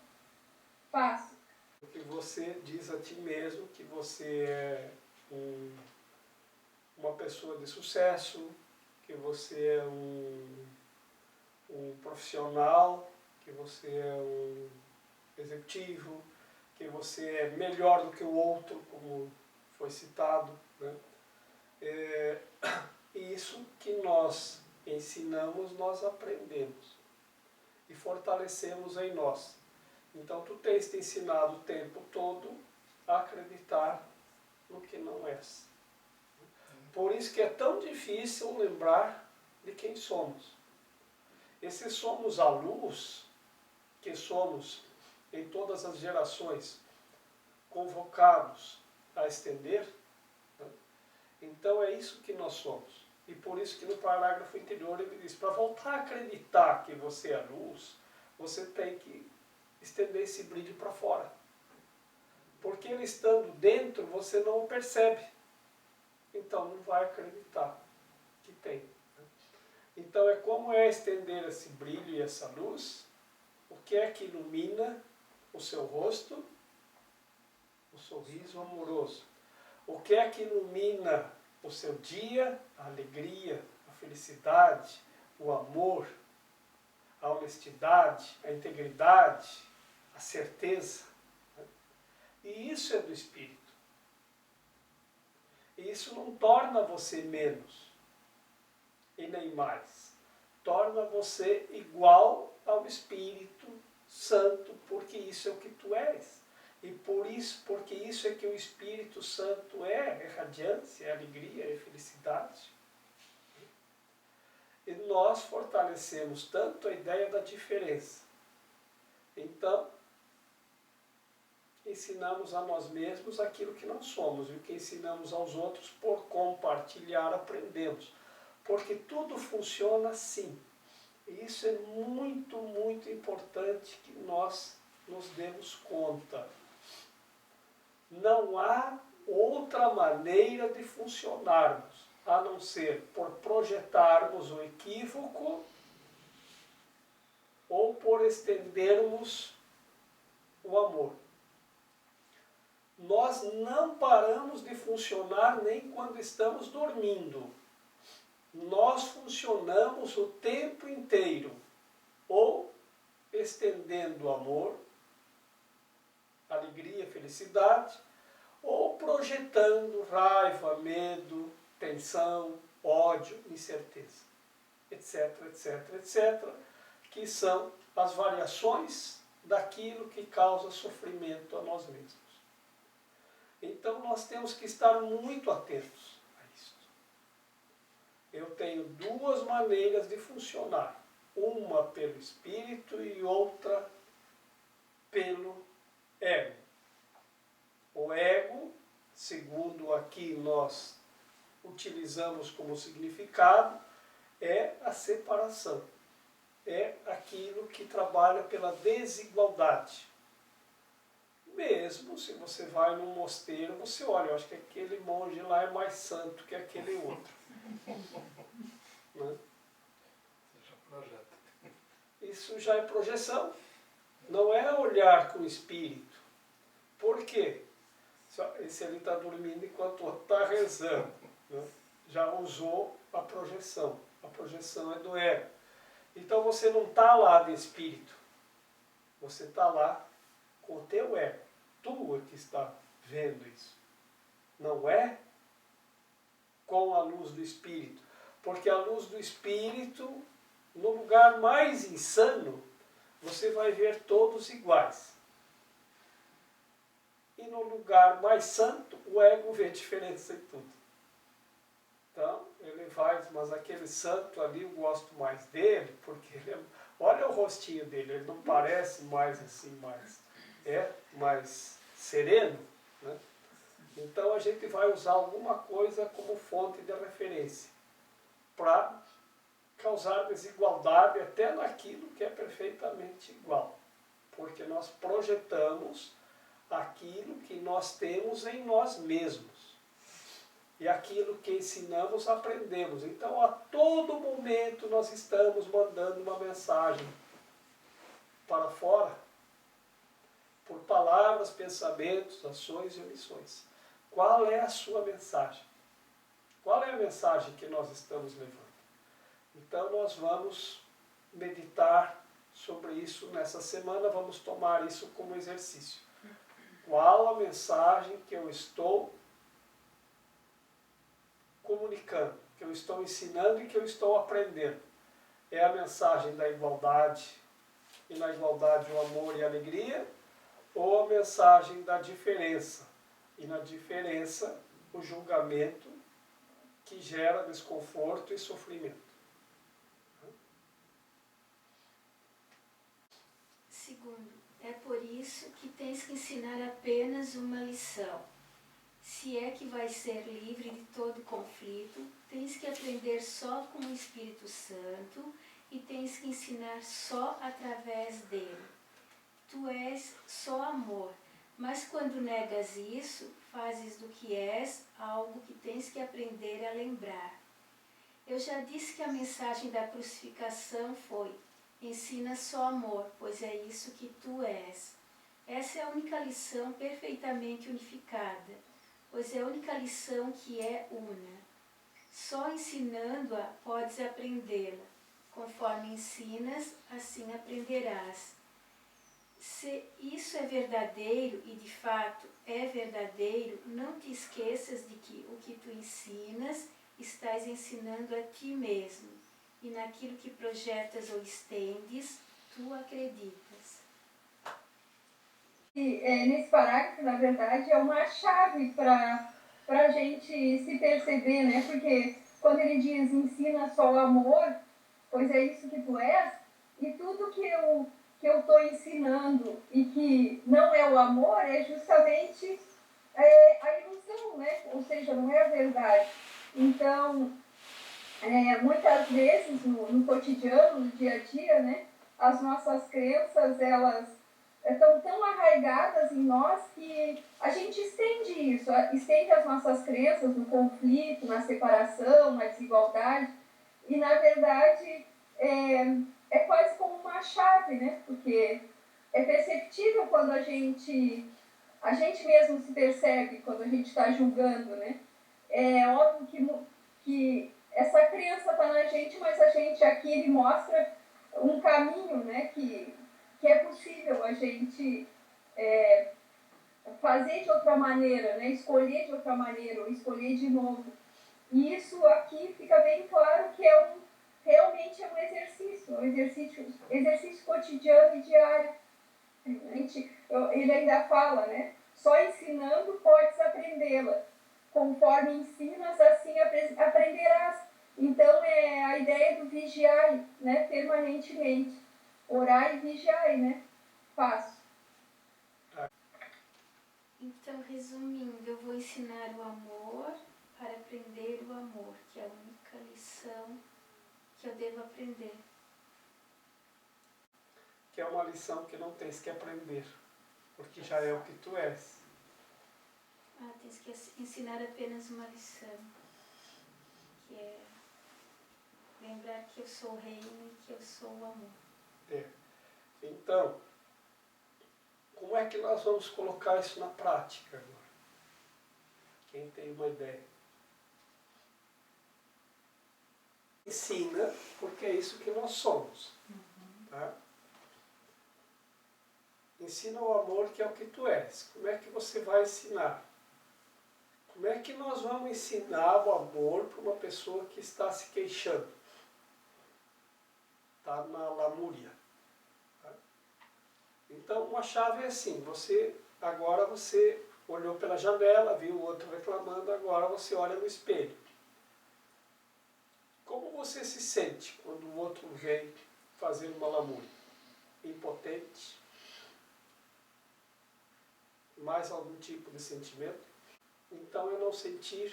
Faço. Porque você diz a ti mesmo que você é uma pessoa de sucesso, que você é um profissional, que você é um executivo, que você é melhor do que o outro, como foi citado, né? Isso que nós ensinamos, nós aprendemos e fortalecemos em nós. Então, tu tens te ensinado o tempo todo a acreditar no que não és. Por isso que é tão difícil lembrar de quem somos. E se somos a luz, que somos em todas as gerações convocados a estender, né? Então é isso que nós somos. E por isso que no parágrafo anterior ele diz, para voltar a acreditar que você é luz, você tem que estender esse brilho para fora. Porque ele estando dentro, você não o percebe. Então não vai acreditar que tem. Então é como é estender esse brilho e essa luz, o que é que ilumina o seu rosto? O sorriso amoroso. O que é que ilumina o seu dia? A alegria, a felicidade, o amor, a honestidade, a integridade, a certeza. E isso é do Espírito. E isso não torna você menos e nem mais. Torna você igual ao Espírito Santo, porque isso é o que tu és. E porque isso é que o Espírito Santo é radiância, é alegria, é felicidade. E nós fortalecemos tanto a ideia da diferença. Então, ensinamos a nós mesmos aquilo que não somos, e o que ensinamos aos outros, por compartilhar, aprendemos. Porque tudo funciona assim. E isso é muito, muito importante que nós nos demos conta. Não há outra maneira de funcionarmos, a não ser por projetarmos o equívoco ou por estendermos o amor. Nós não paramos de funcionar nem quando estamos dormindo. Nós funcionamos o tempo inteiro, ou estendendo o amor, alegria, felicidade, ou projetando raiva, medo, tensão, ódio, incerteza, etc, etc, etc, que são as variações daquilo que causa sofrimento a nós mesmos. Então nós temos que estar muito atentos a isso. Eu tenho duas maneiras de funcionar, uma pelo espírito e outra pelo ego. O ego, segundo aqui nós utilizamos como significado, é a separação. É aquilo que trabalha pela desigualdade. Mesmo se você vai num mosteiro, você olha, eu acho que aquele monge lá é mais santo que aquele outro. Né? Isso já é projeção. Não é olhar com o espírito. Por quê? Esse ali está dormindo enquanto o outro está rezando. Né? Já usou a projeção. A projeção é do ego. Então você não está lá de espírito. Você está lá com o teu ego. Tu é que está vendo isso. Não é com a luz do espírito. Porque a luz do espírito, no lugar mais insano, você vai ver todos iguais. E no lugar mais santo, o ego vê diferença em tudo. Então, ele vai, mas aquele santo ali eu gosto mais dele, porque ele é, olha o rostinho dele, ele não parece mais assim, mais sereno, né? Então a gente vai usar alguma coisa como fonte de referência para causar desigualdade até naquilo que é perfeitamente igual, porque nós projetamos aquilo que nós temos em nós mesmos. E aquilo que ensinamos, aprendemos. Então, a todo momento, nós estamos mandando uma mensagem para fora, por palavras, pensamentos, ações e omissões. Qual é a sua mensagem? Qual é a mensagem que nós estamos levando? Então, nós vamos meditar sobre isso nessa semana, vamos tomar isso como exercício. Qual a mensagem que eu estou comunicando, que eu estou ensinando e que eu estou aprendendo? É a mensagem da igualdade, e na igualdade o amor e a alegria, ou a mensagem da diferença, e na diferença o julgamento que gera desconforto e sofrimento? Segundo, é por isso que tens que ensinar apenas uma lição. Se é que vais ser livre de todo conflito, tens que aprender só com o Espírito Santo e tens que ensinar só através dele. Tu és só amor, mas quando negas isso, fazes do que és algo que tens que aprender a lembrar. Eu já disse que a mensagem da crucificação foi: ensina só amor, pois é isso que tu és. Essa é a única lição perfeitamente unificada, pois é a única lição que é una. Só ensinando-a podes aprendê-la. Conforme ensinas, assim aprenderás. Se isso é verdadeiro, e de fato é verdadeiro, não te esqueças de que o que tu ensinas, estás ensinando a ti mesmo. E naquilo que projetas ou estendes, tu acreditas. E, nesse parágrafo, na verdade, é uma chave para a gente se perceber, né? Porque quando ele diz ensina só o amor, pois é isso que tu és, e tudo que eu estou ensinando e que não é o amor é justamente a ilusão, né? Ou seja, não é a verdade. Então, muitas vezes no cotidiano, no dia a dia, né, as nossas crenças, elas estão tão arraigadas em nós que a gente estende isso, estende as nossas crenças no conflito, na separação, na desigualdade, e na verdade é quase como uma chave, né? Porque é perceptível quando a gente mesmo se percebe quando a gente está julgando, né? É óbvio que essa crença está na gente, mas a gente aqui ele mostra um caminho, né? Que é possível a gente fazer de outra maneira, né? Escolher de outra maneira, ou escolher de novo. E isso aqui fica bem claro que realmente é um exercício cotidiano e diário. Ele ainda fala, né? Só ensinando podes aprendê-la. Conforme ensinas, assim aprenderás. Então, é a ideia do vigiai, né? Permanentemente. Orar e vigiai, né? Passo. Então, resumindo, eu vou ensinar o amor para aprender o amor, que é a única lição que eu devo aprender. Que é uma lição que não tens que aprender, porque já é o que tu és. Tens que ensinar apenas uma lição, que é lembrar que eu sou o reino e que eu sou o amor. Então, como é que nós vamos colocar isso na prática agora? Quem tem uma ideia? Ensina, porque é isso que nós somos. Tá? Ensina o amor, que é o que tu és. Como é que você vai ensinar? Como é que nós vamos ensinar o amor para uma pessoa que está se queixando? Está na lamúria. Tá? Então, uma chave é assim, agora você olhou pela janela, viu o outro reclamando, agora você olha no espelho. Como você se sente quando o outro vem fazer uma lamúria? Impotente? Mais algum tipo de sentimento? Então, eu não sentir,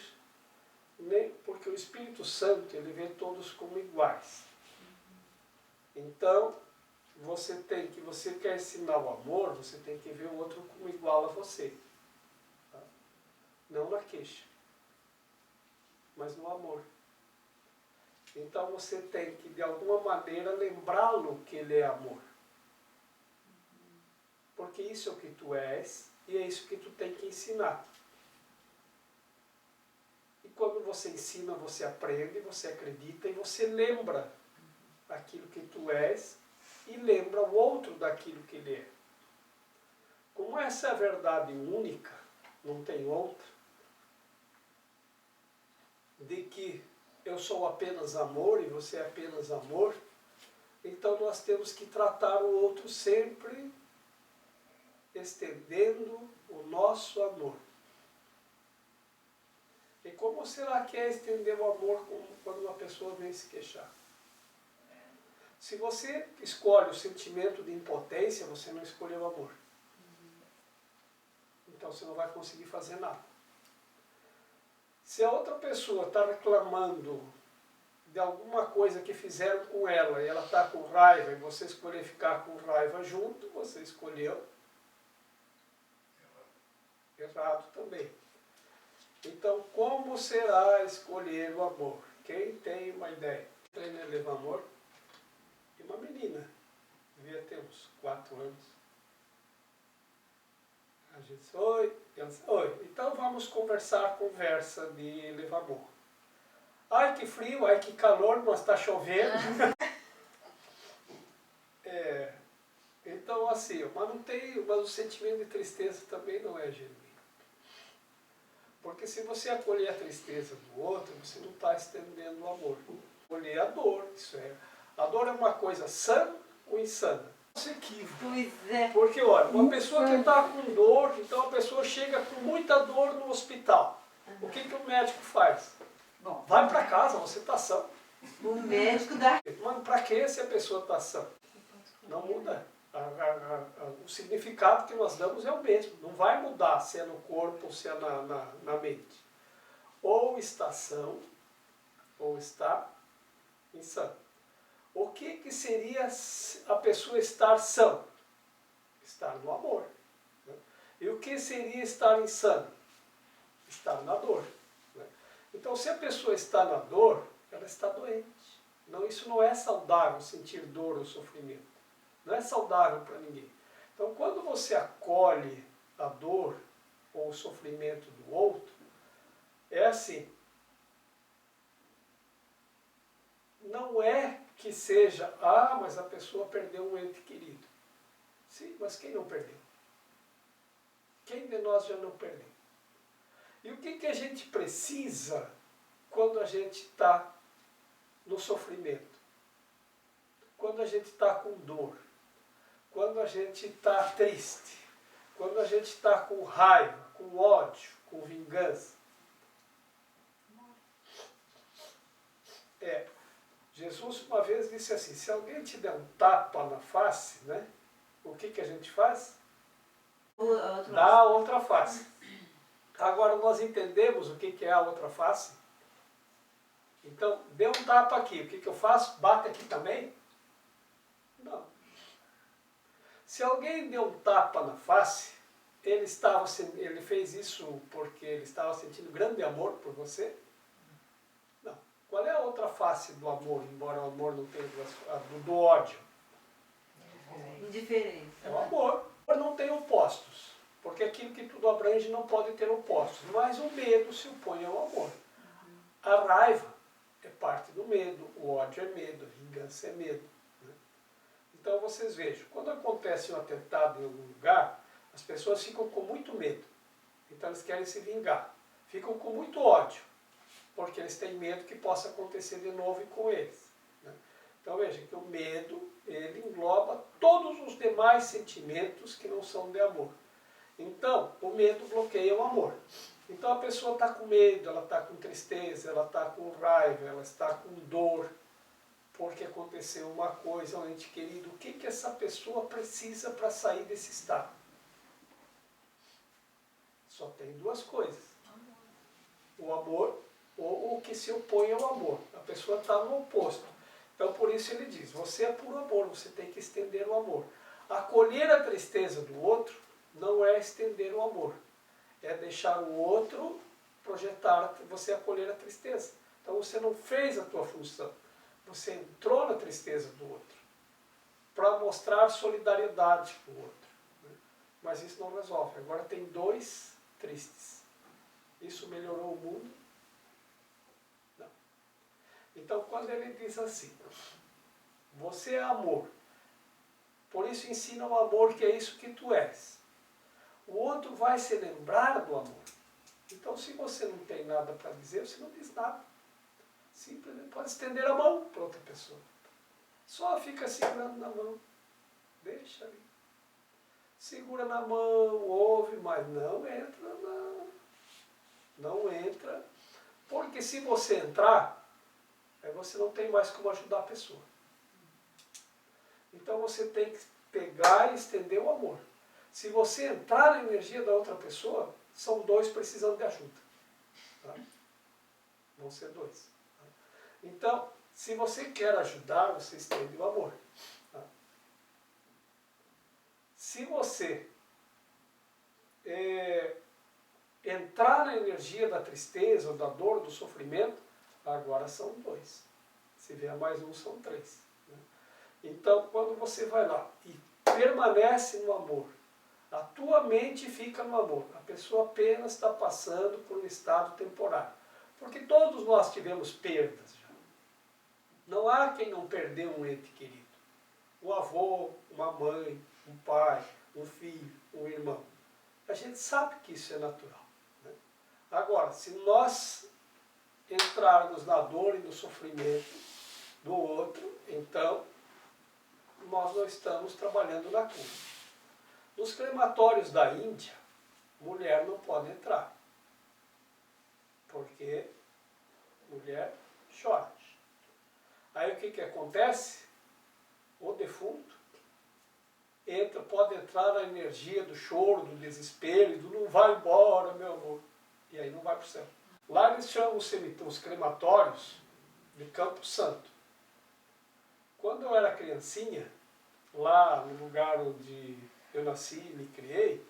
nem porque o Espírito Santo, ele vê todos como iguais. Então, você quer ensinar o amor, você tem que ver o outro como igual a você. Tá? Não na queixa, mas no amor. Então, você tem que, de alguma maneira, lembrá-lo que ele é amor. Porque isso é o que tu és, e é isso que tu tem que ensinar. E quando você ensina, você aprende, você acredita e você lembra aquilo que tu és e lembra o outro daquilo que ele é. Como essa é a verdade única, não tem outra, de que eu sou apenas amor e você é apenas amor, então nós temos que tratar o outro sempre estendendo o nosso amor. E como será que é estender o amor quando uma pessoa vem se queixar? Se você escolhe o sentimento de impotência, você não escolheu o amor. Então você não vai conseguir fazer nada. Se a outra pessoa está reclamando de alguma coisa que fizeram com ela e ela está com raiva e você escolher ficar com raiva junto, você escolheu errado também. Então, como será escolher o amor? Quem tem uma ideia? Treina Eleva Amor. E uma menina, devia ter uns 4 anos. A gente disse, oi, ela disse, oi, então vamos conversar, conversa de Eleva Amor. Ai, que frio, ai, que calor, mas está chovendo. Então, assim, mas o sentimento de tristeza também não é genuíno. Porque se você acolher a tristeza do outro, você não está estendendo o amor. Acolher a dor, isso é. A dor é uma coisa sã ou insana? Isso é equívoco. Pois é. Porque, olha, uma pessoa que está com dor, então a pessoa chega com muita dor no hospital. O que o médico faz? Bom, Vai para casa, você está sã. o médico dá. Mas para que se a pessoa está sã? Não muda. O significado que nós damos é o mesmo. Não vai mudar se é no corpo ou se é na mente. Ou está são, ou está insano. O que seria a pessoa estar sã? Estar no amor. Né? E o que seria estar insano? Estar na dor. Né? Então, se a pessoa está na dor, ela está doente. Não, isso não é saudável, sentir dor ou sofrimento. Não é saudável para ninguém. Então, quando você acolhe a dor ou o sofrimento do outro, é assim. Não é que seja, mas a pessoa perdeu um ente querido. Sim, mas quem não perdeu? Quem de nós já não perdeu? E o que a gente precisa quando a gente está no sofrimento? Quando a gente está com dor? Quando a gente está triste? Quando a gente está com raiva, com ódio, com vingança? Jesus uma vez disse assim, se alguém te der um tapa na face, né, o que a gente faz? Dá a outra face. Agora nós entendemos o que é a outra face? Então, deu um tapa aqui, o que eu faço? Bate aqui também? Não. Se alguém deu um tapa na face, ele fez isso porque ele estava sentindo grande amor por você? Não. Qual é a outra face do amor, embora o amor não tenha duas faces, do ódio? Indiferença. É o amor. O amor não tem opostos, porque aquilo que tudo abrange não pode ter opostos, mas o medo se opõe ao amor. A raiva é parte do medo, o ódio é medo, a vingança é medo. Né? Então vocês vejam, quando acontece um atentado em algum lugar, as pessoas ficam com muito medo, então eles querem se vingar. Ficam com muito ódio, porque eles têm medo que possa acontecer de novo com eles. Né? Então veja que o medo, ele engloba todos os demais sentimentos que não são de amor. Então, o medo bloqueia o amor. Então a pessoa está com medo, ela está com tristeza, ela está com raiva, ela está com dor, porque aconteceu uma coisa, um ente querido. O que essa pessoa precisa para sair desse estado? Só tem duas coisas. O amor ou o que se opõe ao amor. A pessoa está no oposto. Então por isso ele diz, você é puro amor, você tem que estender o amor. Acolher a tristeza do outro não é estender o amor. É deixar o outro projetar, você acolher a tristeza. Então você não fez a tua função. Você entrou na tristeza do outro para mostrar solidariedade com o outro. Né? Mas isso não resolve. Agora tem dois tristes. Isso melhorou o mundo? Não. Então quando ele diz assim, você é amor, por isso ensina o amor que é isso que tu és. O outro vai se lembrar do amor. Então, se você não tem nada para dizer, você não diz nada. Simplesmente pode estender a mão para outra pessoa. Só fica segurando na mão. Deixa ali. Segura na mão, ouve, mas não entra não entra. Porque se você entrar, aí você não tem mais como ajudar a pessoa. Então você tem que pegar e estender o amor. Se você entrar na energia da outra pessoa, são dois precisando de ajuda. Tá? Vão ser dois. Tá? Então, se você quer ajudar, você estende o amor. Tá? Se você entrar na energia da tristeza, da dor, do sofrimento, agora são dois. Se vier mais um, são três. Né? Então, quando você vai lá e permanece no amor, a tua mente fica no amor. A pessoa apenas está passando por um estado temporário. Porque todos nós tivemos perdas já. Não há quem não perdeu um ente querido. Um avô, uma mãe, um pai, um filho, um irmão. A gente sabe que isso é natural. Né? Agora, se nós entrarmos na dor e no sofrimento do outro, então nós não estamos trabalhando na cura. Nos crematórios da Índia, mulher não pode entrar, porque mulher chora. Aí o que acontece? O defunto pode entrar na energia do choro, do desespero, do não vai embora, meu amor, e aí não vai para o céu. Lá eles chamam os crematórios de Campo Santo. Quando eu era criancinha, lá no lugar onde eu nasci e me criei,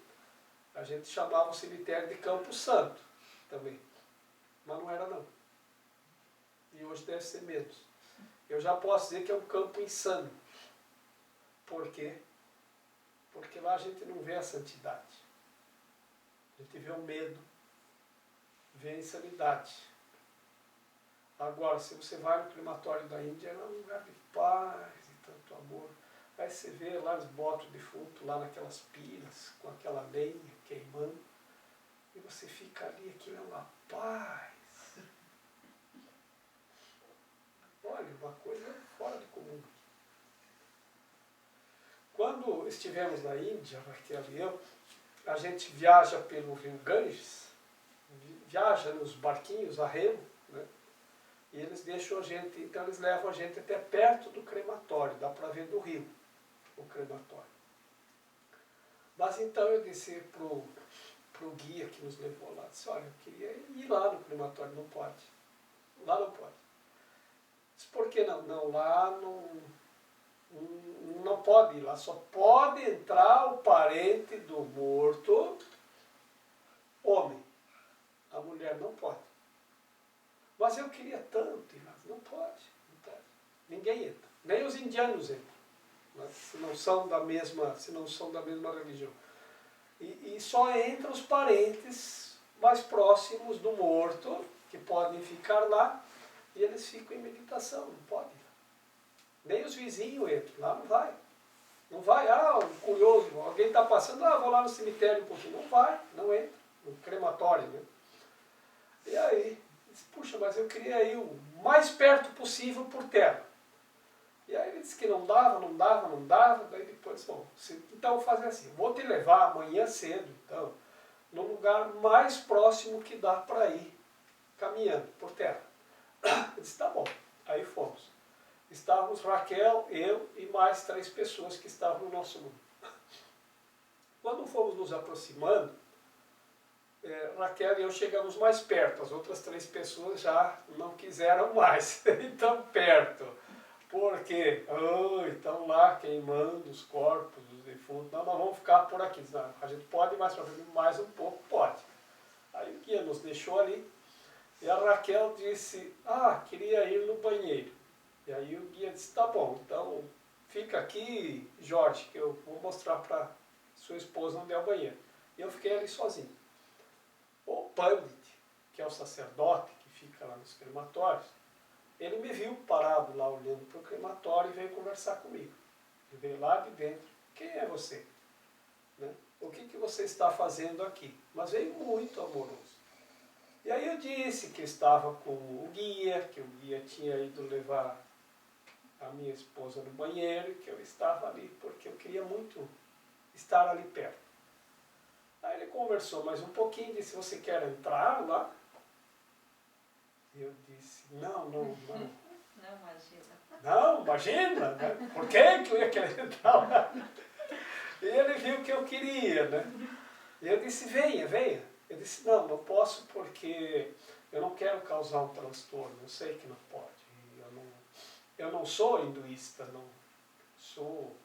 a gente chamava o cemitério de Campo Santo também. Mas não era não. E hoje deve ser menos. Eu já posso dizer que é um campo insano. Por quê? Porque lá a gente não vê a santidade. A gente vê o medo, vê a insanidade. Agora, se você vai no crematório da Índia, é um lugar de paz e tanto amor. Aí você vê lá, eles botam o defunto lá naquelas piras, com aquela lenha queimando, e você fica ali, aquilo é uma paz. Olha, uma coisa fora do comum. Quando estivemos na Índia, Raquel e eu, a gente viaja pelo rio Ganges, viaja nos barquinhos a remo, né? E eles deixam a gente, então eles levam a gente até perto do crematório, dá para ver do rio o crematório. Mas então eu disse pro guia que nos levou lá, disse, olha, eu queria ir lá no crematório, não pode. Lá não pode. Disse, por que não? Não, lá não pode ir lá, só pode entrar o parente do morto, homem. A mulher não pode. Mas eu queria tanto ir lá, não pode, não pode. Ninguém entra, nem os indianos entram, né? se não são da mesma religião. E só entram os parentes mais próximos do morto, que podem ficar lá, e eles ficam em meditação, não podem. Nem os vizinhos entram, lá não vai. Não vai, um curioso, alguém está passando, vou lá no cemitério um pouquinho. Não vai, não entra, no crematório, né? E aí, disse, puxa, mas eu queria ir o mais perto possível por terra. E aí ele disse que não dava, daí depois, bom, então fazer assim, vou te levar amanhã cedo, então, no lugar mais próximo que dá para ir, caminhando por terra. Eu disse, tá bom. Aí fomos. Estávamos Raquel, eu e mais 3 pessoas que estavam no nosso grupo. Quando fomos nos aproximando, Raquel e eu chegamos mais perto, as outras 3 pessoas já não quiseram mais, tão perto. Porque estão lá queimando os corpos dos defuntos, não, nós vamos ficar por aqui. Não, a gente pode ir mais para frente, mais um pouco, pode. Aí o guia nos deixou ali, e a Raquel disse, queria ir no banheiro. E aí o guia disse, tá bom, então fica aqui, Jorge, que eu vou mostrar para sua esposa onde é o banheiro. E eu fiquei ali sozinho. O Pandit, que é o sacerdote que fica lá nos crematórios, ele me viu parado lá olhando para o crematório e veio conversar comigo. Ele veio lá de dentro. Quem é você? Né? O que você está fazendo aqui? Mas veio muito amoroso. E aí eu disse que estava com o guia, que o guia tinha ido levar a minha esposa no banheiro, que eu estava ali porque eu queria muito estar ali perto. Aí ele conversou mais um pouquinho, disse, você quer entrar lá? Eu disse, não. Não, imagina. Não, imagina, né? Por que eu ia querer entrar lá? E ele viu que eu queria, né? E eu disse, venha. Eu disse, não posso porque eu não quero causar um transtorno, eu sei que não pode. Eu não sou hinduísta, não sou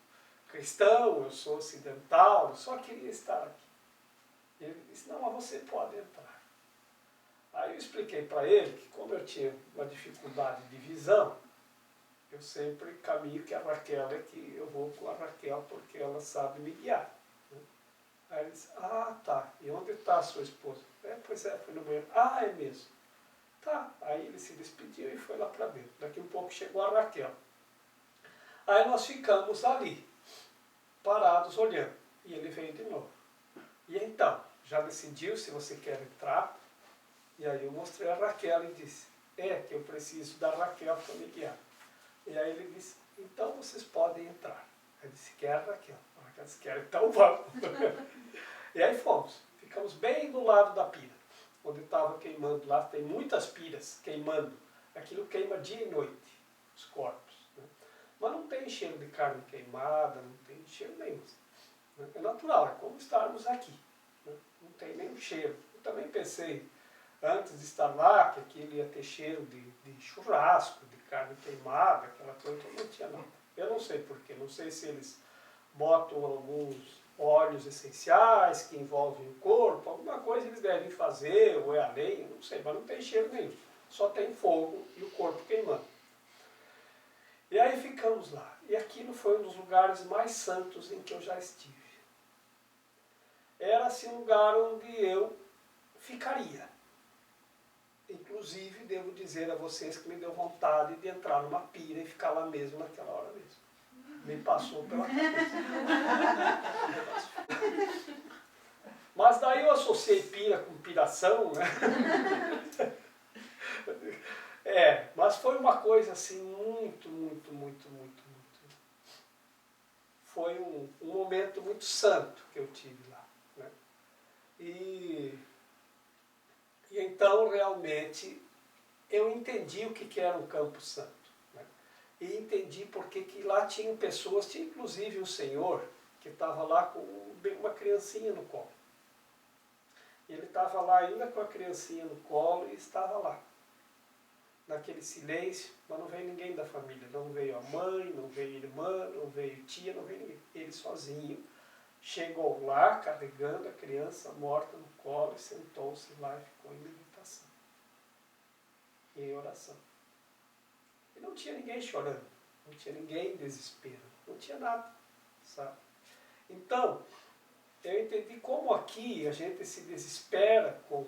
cristão, eu sou ocidental, eu só queria estar aqui. E ele disse, não, mas você pode entrar. Aí eu expliquei para ele que como eu tinha uma dificuldade de visão, eu sempre caminho que a Raquel é que eu vou com a Raquel porque ela sabe me guiar. Aí ele disse, tá, e onde está a sua esposa? Pois é, foi no banheiro. É mesmo. Tá, aí ele se despediu e foi lá para dentro. Daqui um pouco chegou a Raquel. Aí nós ficamos ali, parados olhando. E ele veio de novo. E então, já decidiu se você quer entrar? E aí eu mostrei a Raquel e disse, que eu preciso da Raquel para me guiar. E aí ele disse, então vocês podem entrar. Eu disse, quer Raquel? A Raquel disse, quer, então vamos. E aí fomos. Ficamos bem do lado da pira, onde estava queimando lá. Tem muitas piras queimando. Aquilo queima dia e noite, os corpos. Né? Mas não tem cheiro de carne queimada, não tem cheiro nenhum. Né? É natural, é como estarmos aqui. Né? Não tem nenhum cheiro. Eu também pensei, antes de estar lá, que aquilo ia ter cheiro de churrasco, de carne queimada, aquela coisa, não tinha nada. Eu não sei porquê, não sei se eles botam alguns óleos essenciais que envolvem o corpo, alguma coisa eles devem fazer, ou é a lenha, não sei, mas não tem cheiro nenhum. Só tem fogo e o corpo queimando. E aí ficamos lá. E aquilo foi um dos lugares mais santos em que eu já estive. Era assim um lugar onde eu ficaria. Inclusive, devo dizer a vocês que me deu vontade de entrar numa pira e ficar lá mesmo naquela hora mesmo. Me passou pela cabeça. Mas daí eu associei pira com piração, né? Mas foi uma coisa assim muito. Foi um momento muito santo que eu tive lá, né? E então realmente eu entendi o que era um campo santo, né? E entendi porque que lá tinham pessoas, tinha inclusive um senhor que estava lá com uma criancinha no colo. Ele estava lá ainda com a criancinha no colo e estava lá, naquele silêncio, mas não veio ninguém da família, não veio a mãe, não veio a irmã, não veio tia, não veio ninguém. Ele sozinho chegou lá carregando a criança morta no colo e sentou-se lá e ficou em meditação, em oração. E não tinha ninguém chorando, não tinha ninguém em desespero, não tinha nada, sabe? Então, eu entendi como aqui a gente se desespera com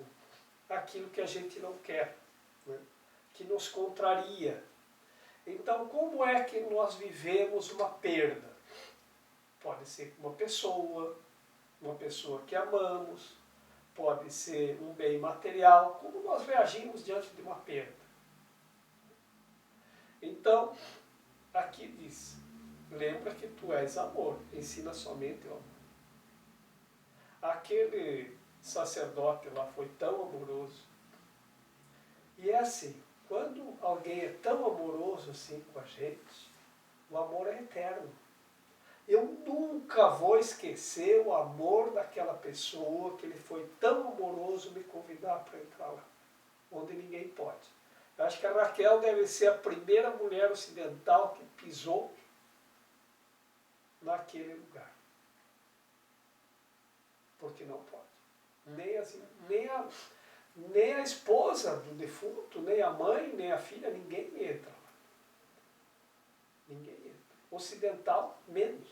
aquilo que a gente não quer, né? Que nos contraria. Então, como é que nós vivemos uma perda? Pode ser uma pessoa que amamos, pode ser um bem material, como nós reagimos diante de uma perda. Então, aqui diz, lembra que tu és amor, ensina somente o amor. Aquele sacerdote lá foi tão amoroso. E é assim, quando alguém é tão amoroso assim com a gente, o amor é eterno. Eu nunca vou esquecer o amor daquela pessoa que ele foi tão amoroso me convidar para entrar lá, onde ninguém pode. Eu acho que a Raquel deve ser a primeira mulher ocidental que pisou naquele lugar. Porque não pode. Nem a esposa do defunto, nem a mãe, nem a filha, ninguém entra lá. Ninguém entra. Ocidental, menos.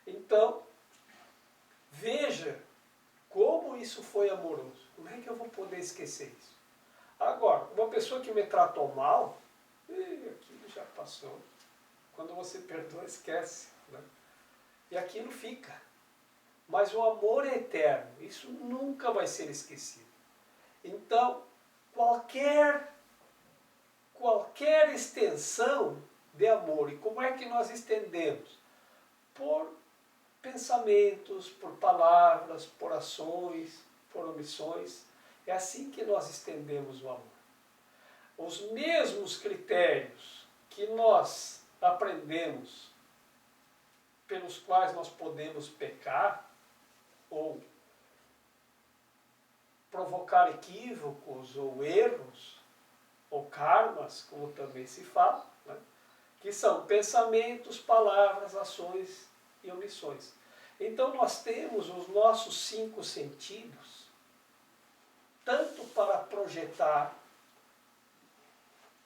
Então, veja como isso foi amoroso. Como é que eu vou poder esquecer isso? Agora, uma pessoa que me tratou mal, aquilo já passou. Quando você perdoa, esquece, né? E aquilo fica. Mas o amor é eterno. Isso nunca vai ser esquecido. Então, qualquer extensão de amor, e como é que nós estendemos? Por pensamentos, por palavras, por ações, por omissões. É assim que nós estendemos o amor. Os mesmos critérios que nós aprendemos, pelos quais nós podemos pecar, ou provocar equívocos, ou erros, ou karmas, como também se fala, né? Que são pensamentos, palavras, ações e omissões. Então nós temos os nossos 5 sentidos, tanto para projetar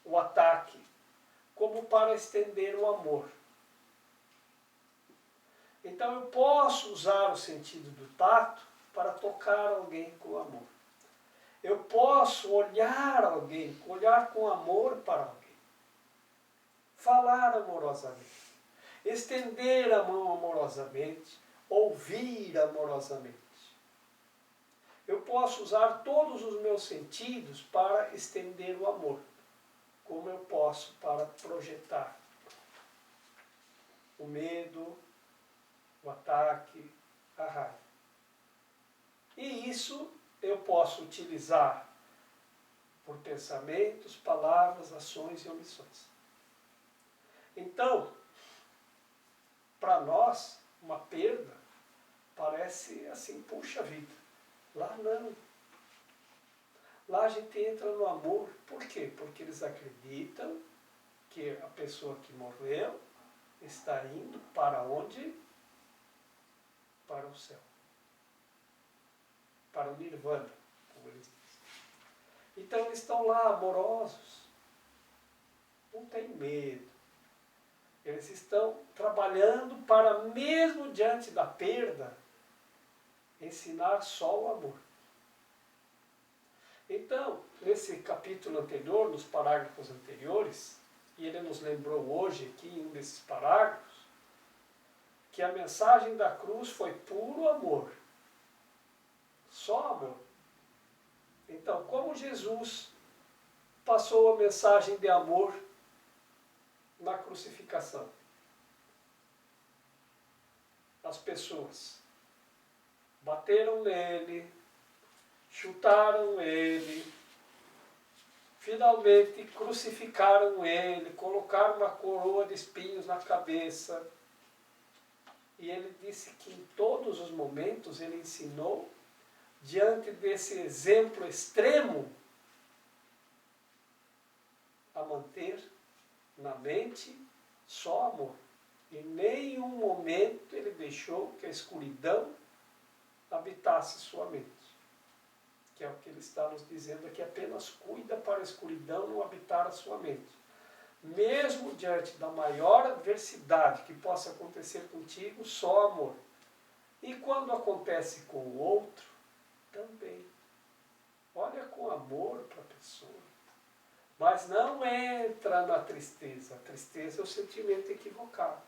o ataque, como para estender o amor. Então eu posso usar o sentido do tato para tocar alguém com amor. Eu posso olhar alguém, olhar com amor para alguém. Falar amorosamente. Estender a mão amorosamente. Ouvir amorosamente. Eu posso usar todos os meus sentidos para estender o amor. Como eu posso para projetar o medo, o ataque, a raiva. E isso eu posso utilizar por pensamentos, palavras, ações e omissões. Então, para nós, uma perda parece assim, puxa vida. Lá não. Lá a gente entra no amor. Por quê? Porque eles acreditam que a pessoa que morreu está indo para onde para o céu, para o nirvana, como eles dizem. Então eles estão lá amorosos, não tem medo. Eles estão trabalhando para, mesmo diante da perda, ensinar só o amor. Então, nesse capítulo anterior, nos parágrafos anteriores, e ele nos lembrou hoje aqui em um desses parágrafos, que a mensagem da cruz foi puro amor. Só amor. Então, como Jesus passou a mensagem de amor na crucificação? As pessoas bateram nele, chutaram ele, finalmente crucificaram ele, colocaram uma coroa de espinhos na cabeça. E ele disse que em todos os momentos ele ensinou, diante desse exemplo extremo, a manter na mente só amor. Em nenhum momento ele deixou que a escuridão habitasse sua mente. Que é o que ele está nos dizendo aqui, apenas cuida para a escuridão não habitar a sua mente. Mesmo diante da maior adversidade que possa acontecer contigo, só amor. E quando acontece com o outro, também. Olha com amor para a pessoa. Mas não entra na tristeza. A tristeza é o sentimento equivocado.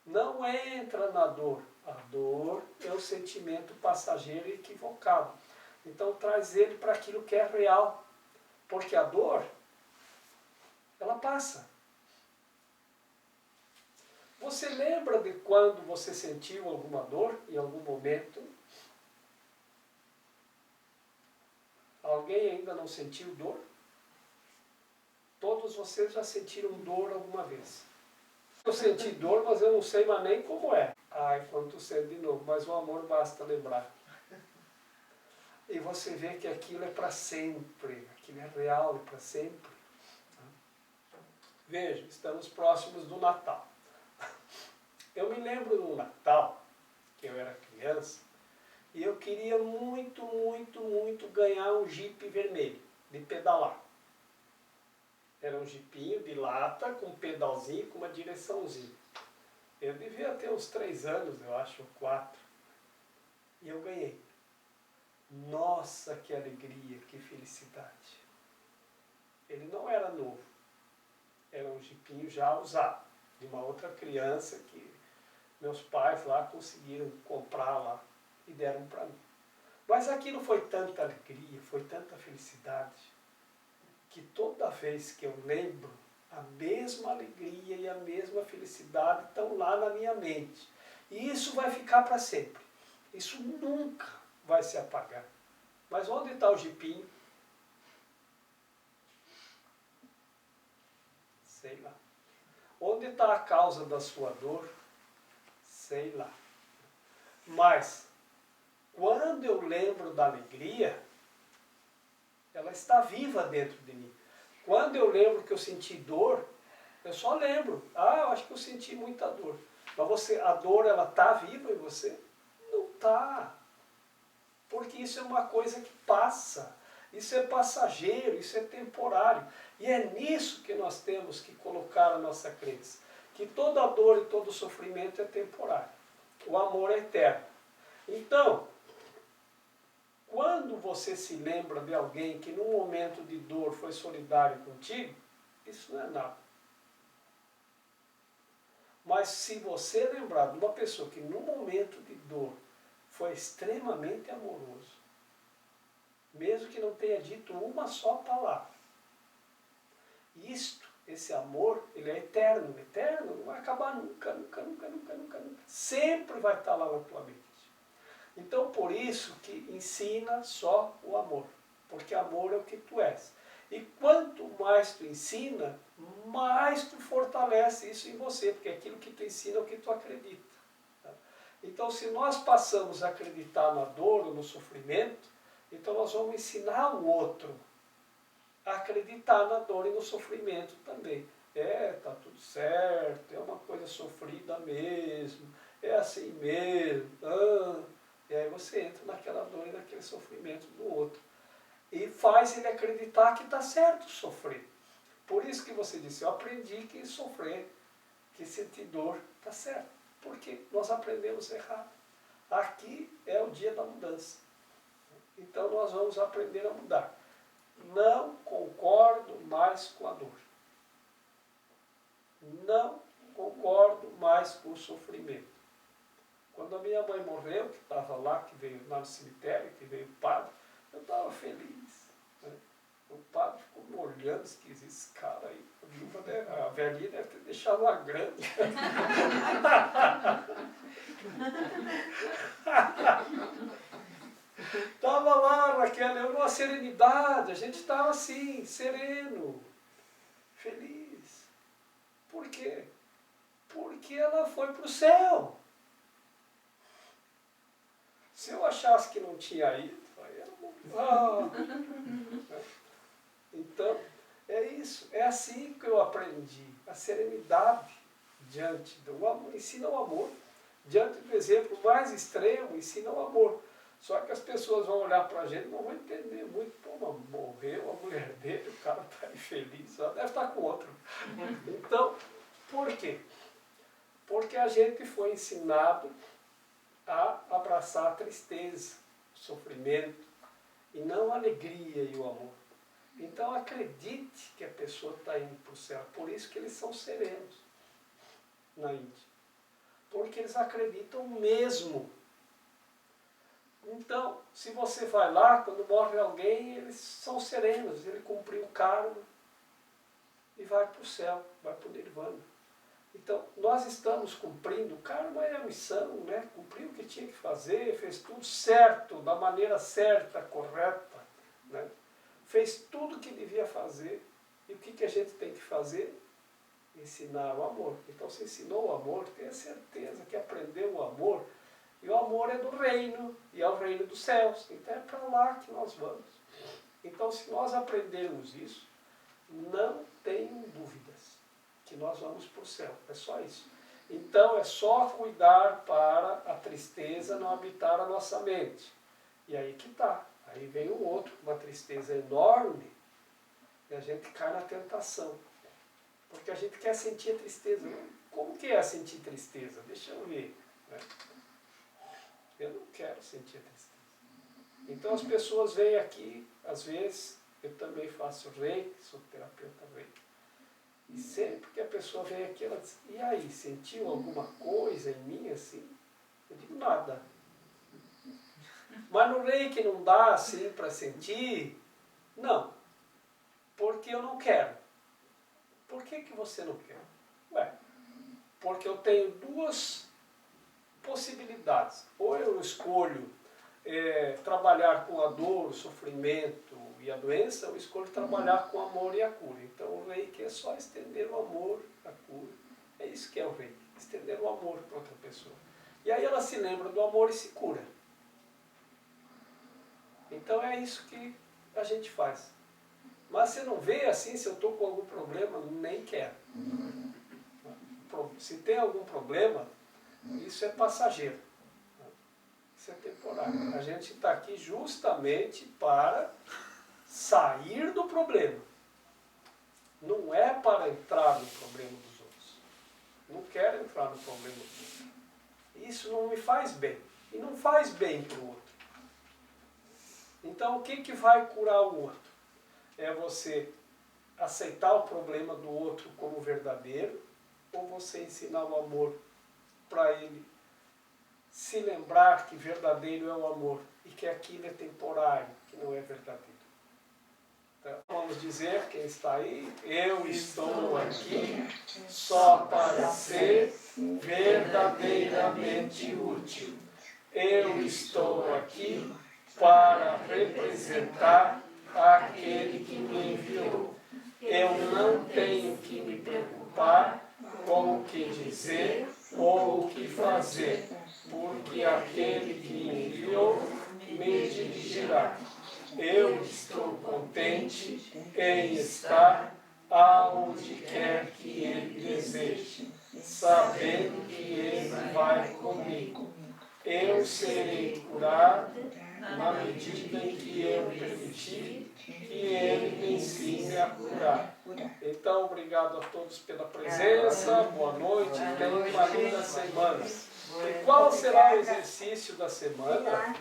Não entra na dor. A dor é o sentimento passageiro e equivocado. Então traz ele para aquilo que é real. Porque a dor, ela passa. Você lembra de quando você sentiu alguma dor em algum momento? Alguém ainda não sentiu dor? Todos vocês já sentiram dor alguma vez. Eu senti dor, mas eu não sei mais nem como é. Ai, quanto cedo de novo, mas o amor basta lembrar. E você vê que aquilo é para sempre, aquilo é real, é para sempre. Veja, estamos próximos do Natal. Eu me lembro do Natal, que eu era criança, e eu queria muito, muito, muito ganhar um Jeep vermelho, de pedalar. Era um jipinho de lata, com um pedalzinho, com uma direçãozinha. Eu devia ter uns 3 anos, eu acho, ou 4. E eu ganhei. Nossa, que alegria, que felicidade. Ele não era novo. Era um jipinho já usado, de uma outra criança que meus pais lá conseguiram comprar lá e deram para mim. Mas aquilo foi tanta alegria, foi tanta felicidade, que toda vez que eu lembro, a mesma alegria e a mesma felicidade estão lá na minha mente. E isso vai ficar para sempre. Isso nunca vai se apagar. Mas onde está o jipinho? Sei lá. Onde está a causa da sua dor? Sei lá. Mas, quando eu lembro da alegria, ela está viva dentro de mim. Quando eu lembro que eu senti dor, eu só lembro. Ah, eu acho que eu senti muita dor. Mas a dor, ela está viva em você? Não está. Porque isso é uma coisa que passa. Isso é passageiro, isso é temporário. E é nisso que nós temos que colocar a nossa crença. Que toda dor e todo sofrimento é temporário. O amor é eterno. Então, quando você se lembra de alguém que num momento de dor foi solidário contigo, isso não é nada. Mas se você lembrar de uma pessoa que num momento de dor foi extremamente amoroso, mesmo que não tenha dito uma só palavra, esse amor, ele é eterno, eterno, não vai acabar nunca, nunca, nunca, nunca, nunca, nunca. Sempre vai estar lá na tua mente. Então, por isso que ensina só o amor. Porque amor é o que tu és. E quanto mais tu ensina, mais tu fortalece isso em você. Porque aquilo que tu ensina é o que tu acredita. Tá? Então, se nós passamos a acreditar na dor ou no sofrimento, então nós vamos ensinar o outro a acreditar na dor e no sofrimento também. Tá tudo certo, é uma coisa sofrida mesmo. é assim mesmo. E aí você entra naquela dor e naquele sofrimento do outro. E faz ele acreditar que está certo sofrer. Por isso que você disse, eu aprendi que sofrer, que sentir dor está certo. Porque nós aprendemos errado. Aqui é o dia da mudança. Então nós vamos aprender a mudar. Não concordo mais com a dor. Não concordo mais com o sofrimento. Quando a minha mãe morreu, que estava lá, que veio lá no cemitério, que veio o padre, eu estava feliz. Né? O padre ficou me olhando, esquisito, esse cara aí, a velhinha deve ter deixado uma grande. Estava lá naquela, numa serenidade, a gente estava assim, sereno, feliz. Por quê? Porque ela foi para o céu. Se eu achasse que não tinha ido, aí era Então, é isso, é assim que eu aprendi, a serenidade diante do amor, ensina o amor, diante do exemplo mais extremo, ensina o amor. Só que as pessoas vão olhar para a gente e não vão entender muito. Pô, mas morreu a mulher dele, o cara está infeliz, ela deve estar com outro. Então, por quê? Porque a gente foi ensinado a abraçar a tristeza, o sofrimento, e não a alegria e o amor. Então acredite que a pessoa está indo para o céu. Por isso que eles são serenos na Índia. Porque eles acreditam mesmo. Então, se você vai lá, quando morre alguém, eles são serenos, ele cumpriu o karma e vai para o céu, vai para o nirvana. Então, nós estamos cumprindo, o karma é a missão, né? Cumpriu o que tinha que fazer, fez tudo certo, da maneira certa, correta, né? Fez tudo o que devia fazer. E o que a gente tem que fazer? Ensinar o amor. Então, se ensinou o amor, tenha certeza que aprendeu o amor. E o amor é do reino, e é o reino dos céus. Então é para lá que nós vamos. Então, se nós aprendermos isso, não tenham dúvidas que nós vamos para o céu. É só isso. Então é só cuidar para a tristeza não habitar a nossa mente. E aí que está. Aí vem o outro, uma tristeza enorme, e a gente cai na tentação. Porque a gente quer sentir a tristeza. Como que é sentir tristeza? Deixa eu ver. Né? Eu não quero sentir a tristeza. Então as pessoas vêm aqui, às vezes, eu também faço reiki, sou terapeuta reiki. E sempre que a pessoa vem aqui, ela diz, e aí, sentiu alguma coisa em mim assim? Eu digo, nada. Mas no reiki não dá assim para sentir? Não. Porque eu não quero. Por que você não quer? Ué, porque eu tenho duas possibilidades. Ou eu escolho trabalhar com a dor, o sofrimento e a doença, ou escolho trabalhar com o amor e a cura. Então o reiki é só estender o amor, a cura. É isso que é o reiki, estender o amor para outra pessoa. E aí ela se lembra do amor e se cura. Então é isso que a gente faz. Mas você não vê assim, se eu estou com algum problema, nem quero. Se tem algum problema, isso é passageiro. Isso é temporário. A gente está aqui justamente para sair do problema. Não é para entrar no problema dos outros. Não quero entrar no problema dos outros. Isso não me faz bem. E não faz bem para o outro. Então o que vai curar o outro? É você aceitar o problema do outro como verdadeiro, ou você ensinar o amor para ele se lembrar que verdadeiro é o amor e que aquilo é temporário, que não é verdadeiro. Então, vamos dizer, quem está aí, eu estou aqui só para ser verdadeiramente útil. Eu estou aqui para representar aquele que me enviou. Eu não tenho que me preocupar com o que dizer ou o que fazer, porque aquele que me enviou me dirigirá. Eu estou contente em estar aonde quer que ele deseje, sabendo que ele vai comigo. na medida em que eu permitir que Ele me ensine a curar. Então, obrigado a todos pela presença, boa noite, tenham uma linda semana. E qual será o exercício da semana?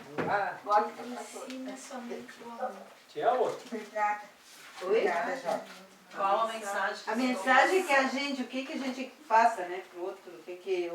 Ensina somente o amor. Tinha outro. Obrigada, Jorge. Qual a mensagem? A mensagem é que a gente, o que a gente passa, né, pro outro, o que